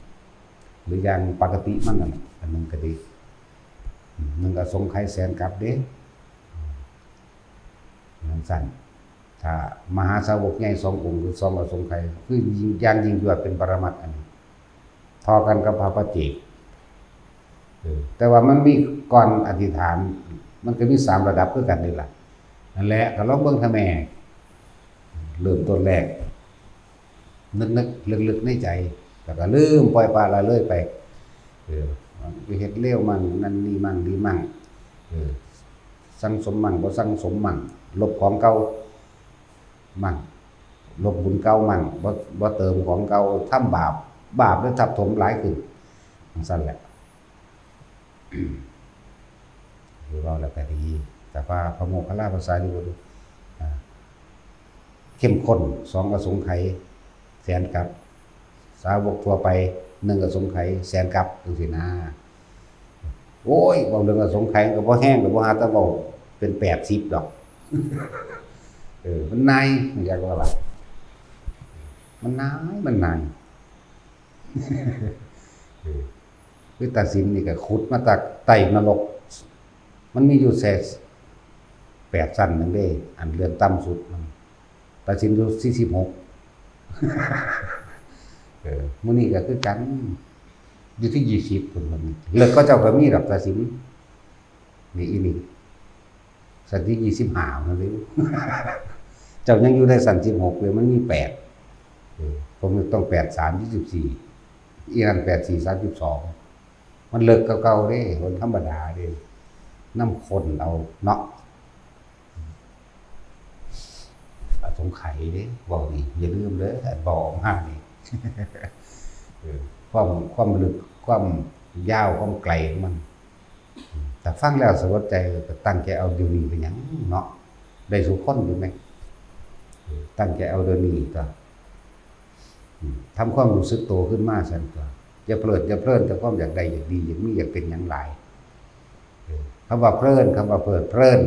ำๆหรืออย่างปกติมันนั่นอันนึงก็ดีนึงอสงไขยแสนกับเด้นั่นสั่นถ้ามหาสาวกใหญ่2 องค์หรือ2อสงไขยคือยิ่งยวดเป็นปรมัตถ์อันนี้พอกันกับพระปัจเจกแต่ว่ามันมีก่อนอธิษฐานมันก็มี3ระดับคือกันนี่ล่ะนั่นแหละก็ลองเบิ่งท่าแม่เริ่มต้นแรกนึกลึกๆในใจแล้วก็ลืมปล่อยปละละเลยไปไปเฮ็ดเลวมั่งนั่นนี่มั่งดีมั่งสังสมมั่งบ่สังสมมั่งลบของเก่ามั่งลบบุญเก่ามั่งบ่เติมของเก่าทำบาปแล้วทับถมหลายขึ้นจังซั่นแหละหรือว่าแล้วก็ดีแต่ว่าพระโมคคัลลาภาษาลิบุตรเข้มข้น2อสงไขยแสนกับสาวกทั่วไป1อสงไขยแสนกับจังซี่นะโอ้ยเว้าเรื่องอสงไขยก็บ่แห้งก็บ่หาแต่เว้าเป็น80ดอกมันนายอยากว่าล่ะมันนายคือตัดสินนี่ก็ขุดมาจากใต้นรกมันมีอยู่8ชั้นนึงเด้อันเรือนต่ำสุดมันตัดสินอยู่46มื้อนี้ก็คือกันอยู่ที่20พุ่นมันเลิกก็เจ้าก็มีดอกตัดสินนี่อีนี่สันที่25นั่นเลยเจ้ายังอยู่ในสัน16เลยมันมี8ผมต้อง8 3 24อีนั่น8 4 32 มันเลิกเก่าๆเด้คนธรรมดาเด้น้ำคนเอาเนาะสงไข่เด้บอกนี่อย่าลืมเด้อบอกมานี่ความลึกความยาวความไกลของมันแต่ฟังแล้วสบายใจก็ตั้งใจเอาเดี๋ยวนี้เป็นหยังเนาะได้สุขคนอยู่ไหมตั้งใจเอาเดี๋ยวนี้ก็ทำความรู้สึกโตขึ้นมาสั่นตัวอย่าเพลิดแต่ความอยากได้อยากดีอยากมีอยากเป็นอย่างไรคำว่าเพลินคำว่าเพลิน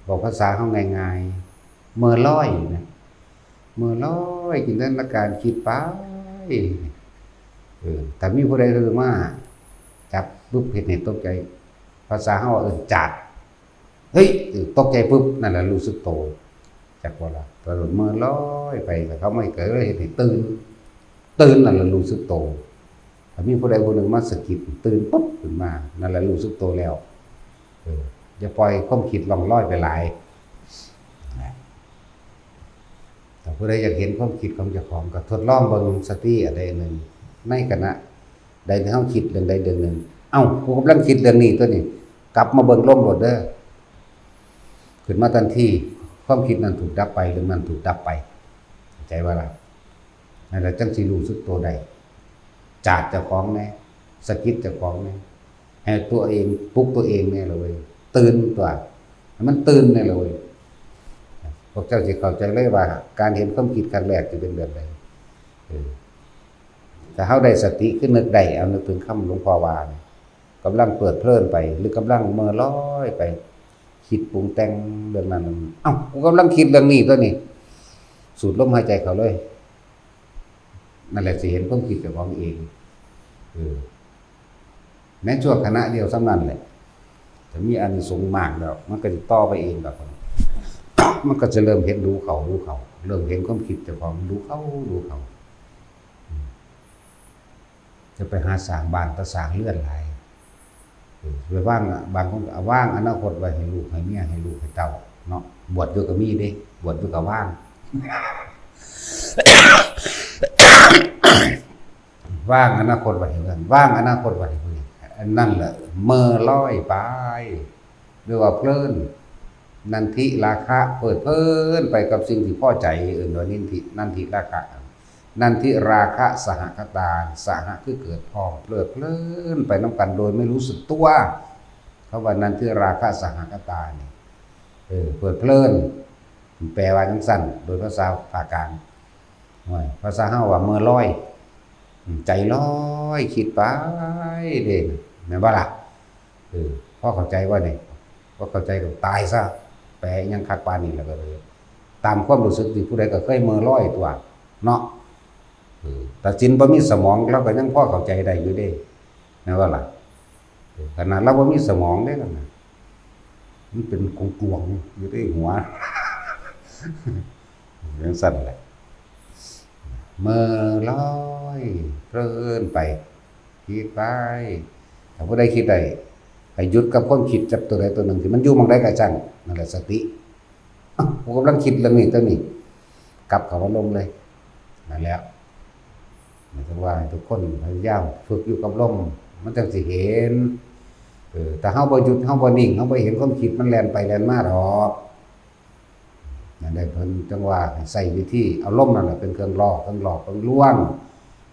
บอกภาษาเขาง่ายๆเมื่อลอยนะเมื่อลอยจินตนาการคิดไปแต่มีผู้ใดเรื่องมาจับปุ๊บเห็นเห็นตกใจภาษาเขาจัดเฮ้ยตกใจปุ๊บนั่นแหละรู้สึกโตจากว่าละแต่เมื่อลอยไปแต่เขาไม่เกิดเลยเห็นตื่นนั่นแหละรู้สึกโตถ้ามีผู้ใดผู้หนึ่งมาสะกิดตื่นปุ๊บขึ้นมานั่นแหละรู้สึกโตแล้วอย่าปล่อยความคิดล่องลอยไปหลายแต่ผู้ใดอยากเห็นความคิดของเจ้าของก็ทดลองเบิ่งสติอะไรหนึ่งในขณะใดที่เขาคิดเรื่องใดเรื่องหนึ่งเอ้ากูกำลังคิดเรื่องนี้ตัวนี้กลับมาเบิ่งลมหมดเด้อขึ้นมาทันทีความคิดนั้นถูกดับไปหรือมันถูกดับไปใจว่าล่ะนั่นแหละจังสิรู้สึกตัวใดจาดเจ้าของแน่สะกิดเจ้าของแน่ให้ตัวเองปลุกตัวเองแน่เลยตื่นตัวมันตื่นแน่เลยพวกเจ้าสิเข้าใจเลยว่าการเห็นความคิดครั้งแรกจะเป็นแบบใดแต่เฮาได้สติขึ้นนึกได้เอานึกถึงคำหลวงพ่อว่าเนี่ยกำลังเปิดเพลินไปหรือกำลังเมื่อลอยไปคิดปรุงแต่งเรื่องนั้นเอ้ากูกำลังคิดเรื่องนี้ตัวนี้สูดลมหายใจเข้าเลยนั่นแหละสิเห็นความคิดกับของเองแม้ชั่วขณะเดียวซ้ำนั้นแหละจะมีอานิสงส์มากแล้วมันก็จะต่อไปเองแบบมันก็จะเริ่มเห็นรู้เขาเริ่มเห็นความคิดเจ้าของรู้เขาจะไปหาสร้างบ้านตะสร้างเลื่อนไหลไปว่างบางคนก็ว่างอนาคตไว้ให้ลูกให้เมียให้ลูกให้เต้าเนาะบวชอยู่กับมีเด้บวชอยู่กับว่างว่างอนาคตไว้ให้เพื่อนว่างอนาคตไว้ให้เพื่อนนั่นแหละเมื่อลอยไปเรียกว่าเพลินนันทิราคะเปิดเพลินไปกับสิ่งที่พอใจโดยนันทิราคะนันทิราคะสหคตาสหคือเกิดพร้อมเพลิดเพลินไปน้ำกันโดยไม่รู้สึกตัวเขาว่านันทิราคะสหคตาเนี่ยเปิดเพลินแปลว่าจังสั้นโดยภาษาภาคกลางภาษาเฮาว่าเมื่อลอยใจลอยคิดไปเด่นแม่นบ่ล่ะพ่อเข้าใจว่านี่พ่อเข้าใจก็ตายซะแปลยังคักปานนี้แล้วก็เลยตามความรู้สึกที่ผู้ใดก็เคยเมื่อลอยตัวเนาะแต่จินบ่มีสมองเราก็ยังพอเข้าใจได้อยู่เด้แม่นบ่ล่ะขนาดเราบ่มีสมองเด้นั่นน่ะมันเป็นกลวงๆอยู่ในหัวจังซั่นแหละเมื่อลอยเพลินไปคิดไปถ้าผู้ใดคิดได้ให้หยุดกับความคิดจับตัวใดตัวหนึ่งที่มันอยู่มองได้ก็จังนั่นแหละสติผมกำลังคิดเรื่องนี้ตัวนี้กลับเข้ามาลงเลยนั่นแล้วหมายถึงว่าทุกคนพยายามฝึกอยู่กับลมมันจังสิเห็นแต่เฮาบ่หยุดเฮาบ่นิ่งเฮาบ่เห็นความคิดมันแล่นไปแล่นมาดอกนั่นได้เพิ่นจังว่าใส่วิธีเอาลมนั่นแหละเป็นเครื่องหลอกเครื่องลวง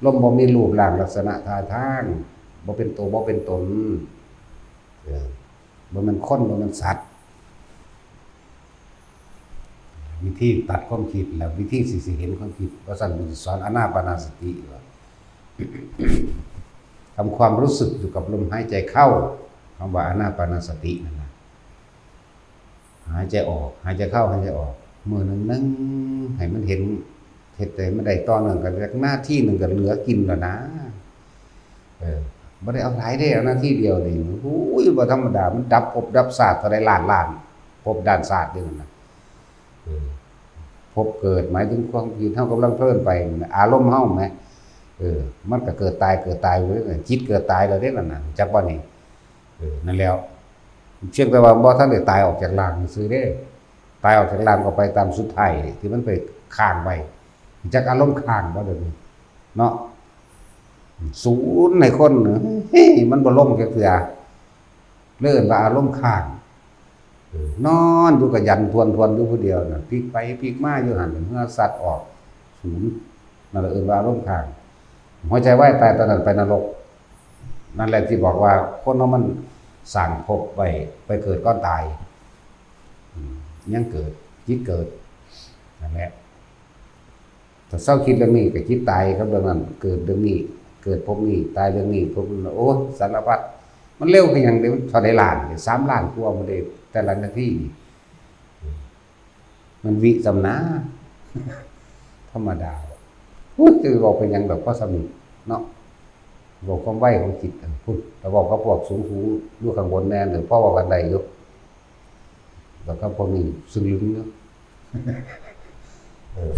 ลมบ่มีรูปร่างลักษณะท่าทางบ่เป็นตัวบ่เป็นตนบ่แม่นคนบ่แม่นสัตว์วิธีตัดความคิดแล้ววิธีสิเห็นความคิดว่าซั่นมันสอนอานาปานสติว่าทำความรู้สึกอยู่กับลมหายใจเข้าคำว่าอานาปานสตินั่นน่ะหายใจออกหายใจเข้าหายใจออกมือนึงให้มันเห็นเฮ็ดได้มันได้ต่อเนื่องกันจากหน้าที่นึงก็เหลือกินแล้วนะบ่ได้เอาหลายได้เอาหน้าที่เดียวนี่โอ้ยบ่ธรรมดามันดับภพดับศาสตร์เท่าใดล้านภพด้านศาสตร์นี่มันน่ะภพเกิดหมายถึงความคิดเฮากำลังเพลินไปอารมณ์เฮาแหมมันก็เกิดตายจิตเกิดตายแล้วเด้นั่นน่ะจักว่านี่นั่นแล้วเพียงแต่ว่าบ่ทันได้ตายออกจากร่างซื่อเด้ตายออกจากร่างก็ไปตามสุดท้ายที่มันไปค้างไว้จักอารมณ์ค้างบ่เดี๋ยวนี้เนาะ ศูนย์ในคนเฮ้ยมันบ่ล่มจักเทื่อเลิ่นว่าอารมณ์ค้างนอนอยู่กับยันทวนอยู่ผู้เดียวน่ะพลิกไปพลิกมาอยู่หั่นเมื่อสัตว์ออกศูนย์นั่นแหละว่าอารมณ์ค้างหัวใจวายตายตอนนั้นไปนรกนั่นแหละที่บอกว่าคนเรามันสั่งภพไปเกิดก็ตายยังเกิดคิดเกิดนั่นแหละถ้าเศร้าคิดเรื่องนี้ก็คิดตายครับเรื่องนั้นเกิดเรื่องนี้เกิดภพนี้ตายเรื่องนี้ภพนั้นโอ้สารพัดมันเร็วขึ้นอย่างเดียวเท่าใดล้าน3 ล้านกว่ามันได้แต่ละนาทีมันวิจำนะธรรมดาคือบอกเป็นอย่างแบบก็สมิเนาะบอกความไวของจิตพูดแต่บอกก็พวกสูงอยู่ข้างบนแน่หรือพ่อบอกกันใดอยู่แล้วก็พวกนี้ซึ่งลึงเนาะ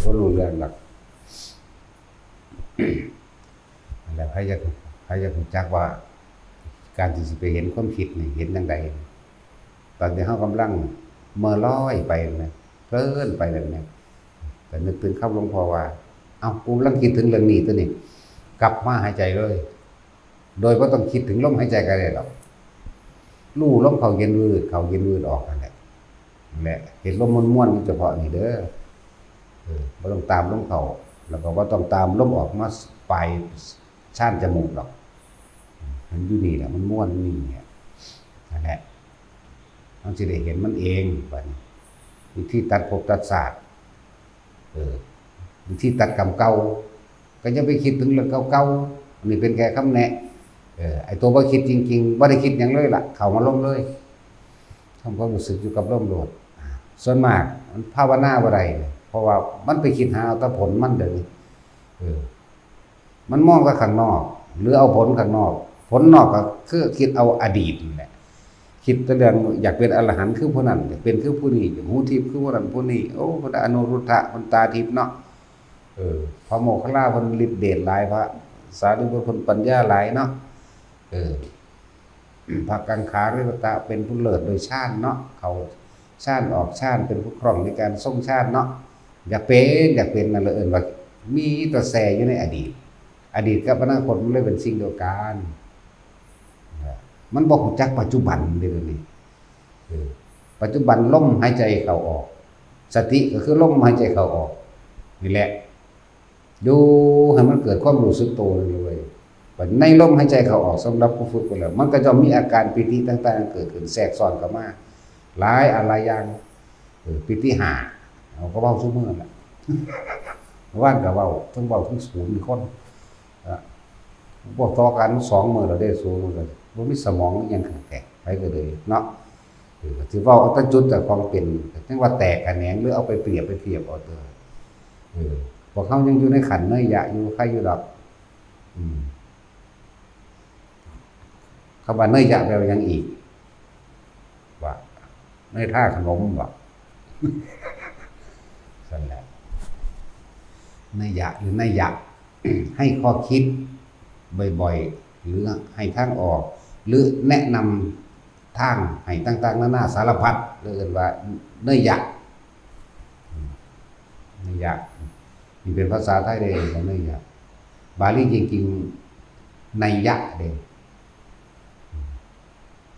ก็รู้เรื่องหลักแล้วใครจะจักว่าการที่จะไปเห็นความคิดนี่เห็นอย่างใดตอนที่เขากำลังเมื่อลอยไปนะเพลินไปแบบนี้แต่นึกถึงคำหลวงพ่อว่าเอ้ากูกำลังคิดถึงเรื่องนี้ตัวนี้กลับมาหายใจเลยโดยไม่ต้องคิดถึงลมหายใจกันเลยหรอกลู่ลมเขาเย็นวืดออกนั่นแหละเห็นลมม้วนๆเฉพาะนี่เด้อไม่ต้องตามลมเขาแล้วก็ว่าต้องตามลมออกมาปลายช่านจมูกหรอกมันอยู่นี่แหละมันม้วนนี่เนี่ยนั่นแหละเราจะได้เห็นมันเองบัดนี้วิธีตัดภพตัดศาสตร์วิธีตัดกรรมเก่าก็จะไปคิดถึงเรื่องเก่าๆอันนี้เป็นแค่คำแนะไอ้ตัวบ่คิดจริงๆบ่ได้คิดอย่างเลยล่ะเข้ามาลงเลยทำความรู้สึกอยู่กับลมโลดส่วนมากมันภาวนาบ่ได้เพราะว่ามันไปคิดหาเอาแต่ผลมันเด้อมันมองแต่ข้างนอกหรือเอาผลข้างนอกผลนอกก็คือคิดเอาอดีตนั่นแหละคิดแต่เรื่องอยากเป็นอรหันต์คือผู้นั้นอยากเป็นคือผู้นี้อยากหูทิพย์คือผู้นั้นผู้นี้โอ้พระอนุรุทธะมันตาทิพย์เนาะพระโมคคัลลาเพิ่นฤทธิ์เดชหลายพระสารีบุตรเพิ่นปัญญาหลายเนาะพระกังขาริวตะเป็นผู้เลิศโดยชาติเนาะเขาชาติออกชาติเป็นผู้ครองในการทรงชาติเนาะอยากเป็นนั่นเลยว่ามีตัวแสอยู่ในอดีตกับอนาคตมันเลยเป็นสิ่งเดียวกันมันบอกจักปัจจุบันเดี๋ยวนี้ปัจจุบันลมหายใจเข้าออกสติก็คือลมหายใจเข้าออกนี่แหละดูให้มันเกิดความรู้สึกตัวเลยในลมหายใจเข้าออกสำหรับผู้ฝึกไปแล้วมันก็จะมีอาการปิติต่างๆเกิดขึ้นแทรกซ้อนเข้ามาหลายอะไรอย่างปิติหาเอาก็เว้าซุมื้อแหละว่านก็เว้าทั้งเว้าทั้งศูนย์คนบอกต่อกัน2 มื้อแล้วได้ศูนย์กันบ่มีสมองยังแข็งไปก็เลยเนาะสิเว้าเอาแต่จุดจากความเป็นจังว่าแตกแขนงหรือเอาไปเปรียบเอาเด้อพวกเขายังอยู่ในขันเนยยะอยู่ใครอยู่ดอกคำว่าเนยยะแปลว่ายังอีกว่าเนยท่าขนมบ่นั่นแหละเนยยะหรือเนยยะ ให้ข้อคิดบ่อยๆหรือให้ทางออกหรือแนะนำทางให้ต่างๆนานาสารพัดเรียกว่าเนยยะนี่เป็นภาษาไทยเด้ของเนยยะบาลีจริงๆนัยยะเด้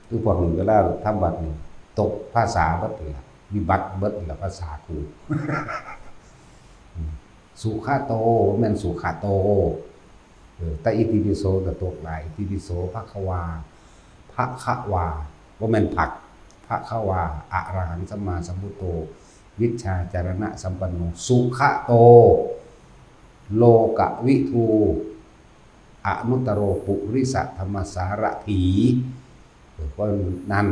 คือพวกหนึ่งเวลาทำบัตรนี่ตกภาษาเบิดนี่ล่ะวิบัติเบิดนี่ล่ะภาษากูสุขะโตแม่นสุขะโตแต่อิติปิโสก็ตกหลายอิติปิโสภควาบ่แม่นผักภควาอะระหังสัมมาสัมพุทโธวิชชาจารณะสัมปันโนสุขะโตโลกวิทูอนุตตโรปุริสธรรมสารถีเพราะนั้น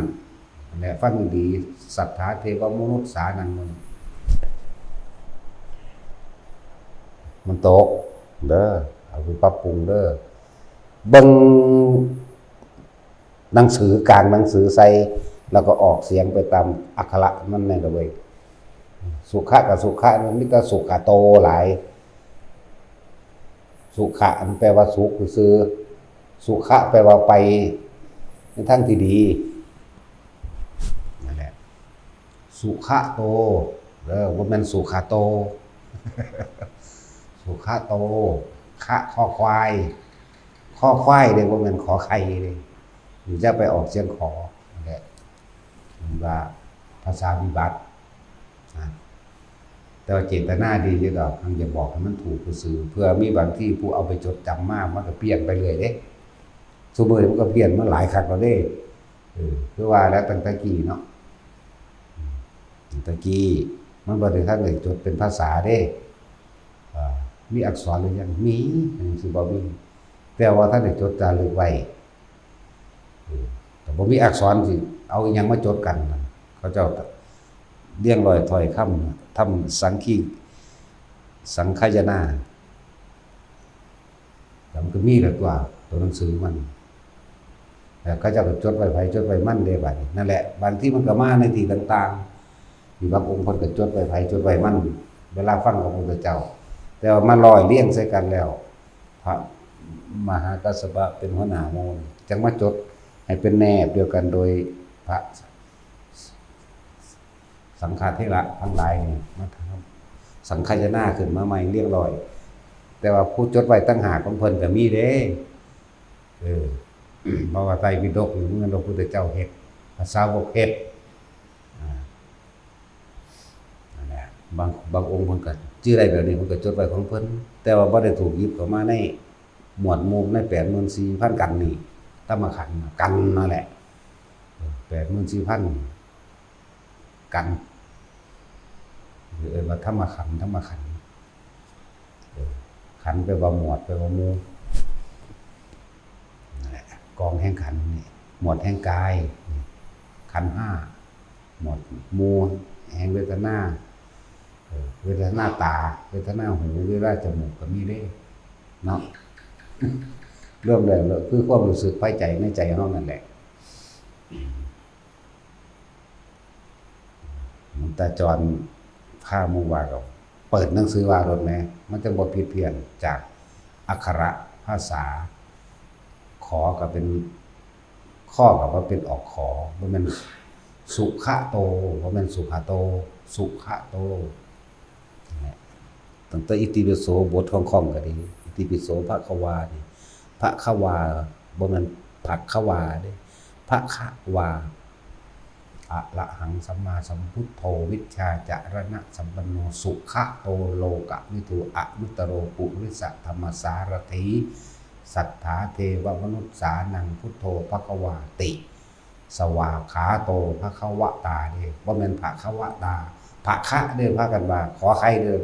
แหละฟังดีสัทธาเทวมนุษย์สานังมันตกเด้อเอาไปปรับปรุงเด้อเบิ่งหนังสือกลางหนังสือใส่แล้วก็ออกเสียงไปตามอักขระมันแน่นเว้ยสุขะกับสุขะมันมีแต่สุขะโตหลายสุขะมันแปลว่าสุขคือสุขะแปลว่าไปในทางที่ดีนั่นแหละสุขะโตว่ามันสุขะโตสุขะโตขะคอควาย ข้อควายเลยว่ามันขอไข่เลยหรือจะไปออกเสียงขอนั่นแหละมันว่าภาษาวิบัตินะแต่ว่าเจตนาดีอยู่ดอกทางจะบอกให้มันถูกสื่อเพื่อมีบางที่ผู้เอาไปจดจำมากมันก็เปลี่ยนไปเลยเด้สมมติมันก็เปลี่ยนมาหลายครั้งแล้วเด้คือว่าแล้วตั้งแต่กี้เนาะตะกี้มันบ่ได้ท่านเลยจดเป็นภาษาเด้มีอักษรหรือยังมีสิบ่มีแต่ว่าท่านได้จดจารึกไว้แต่บ่มีอักษรสิเอาอิหยังมาจดกันเขาเจ้าเรียงร้อยถ้อยคำทำสังขยนาแต่มันก็มีแล้วตัวหนังสือมันแต่เขาเจ้าก็จดไว้ไผจดไว้มั่นเด้บัดนี้นั่นแหละบางที่มันก็มาในที่ต่างๆมีบางองค์เพิ่นก็จดไว้ไผจดไว้มั่นเวลาฟังของพระพุทธเจ้าแต่ว่ามาลอยเลี้ยงใส่กันแล้วพระมหากัสสปะเป็นหัวหน้าหมู่จังมาจดให้เป็นแนบเดียวกันโดยพระสังฆเถระทั้งหลายนี่มาทำสังฆายนาขึ้นมาใหม่เรียบร้อยแต่ว่าผู้จดไว้ตั้งหากของเพิ่นก็มีเด้เพราะว่าไตรปิฎกนี่มันพระพุทธเจ้าเฮ็ดภาษาวกเฮ็ดนั่นแหละบางองค์เพิ่นก็ชื่ออะไรแบบนี้เพิ่นก็จดไว้ของเพิ่นแต่ว่าบ่ได้ถูกหยิบเข้ามาในหมวดหมู่ใน 84,000 กันนี่ธรรมขันธ์กันนั่นแหละ 84,000 กันหรือว่าธรรมขันธ์ขันธ์แปลว่าหมวดแปลว่าหมู่นั่นแหละกองแห่งขันธ์นี่หมวดแห่งกายขันธ์5หมวดหมู่แห่งเวทนาเวทนาตาเวทนาหูเวทนาจมูกก็มีเด้เนาะเริ่มแล้วคือความรู้สึกภายใจในใจเฮานั่นแหละมันตาจรพามุ่งว่าก็เปิดหนังสือว่ารถแม่มันจะบ่ผิดเพี้ยนจากอักขระภาษาขอก็เป็นข้อก็ว่าเป็นออกขอบ่แม่นสุขะโตบ่แม่นสุขะโตสุขะโตตั้งแต่อิติปิโสบทของก็ดีอิติปิโสภควานี่ภควาบ่แม่นภักควาเด้ภควาอะระหังสัมมาสัมพุทโธวิชชาจารณะสัมปันโนสุขะโตโลกวิทูอนุตตโรปุริสธรรมสารถีสัทธาเทวมนุษสานังพุทโธภควาติสวาขาโตภควตาเด้บ่แม่นภควตาภคะเด้อพากันว่าขอใครเด้อ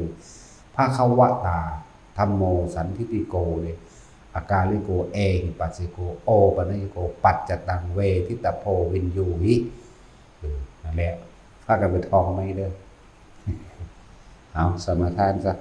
ภควตาธัมโมสันทิฏฐิโกเด้อากาลิโกเอหิปัสสิโกโอปะนิโกปัจจตังเวทิตโพวินยูหินั่นแหละพากันไปทองไม่เด้อเอาสมาทานซะ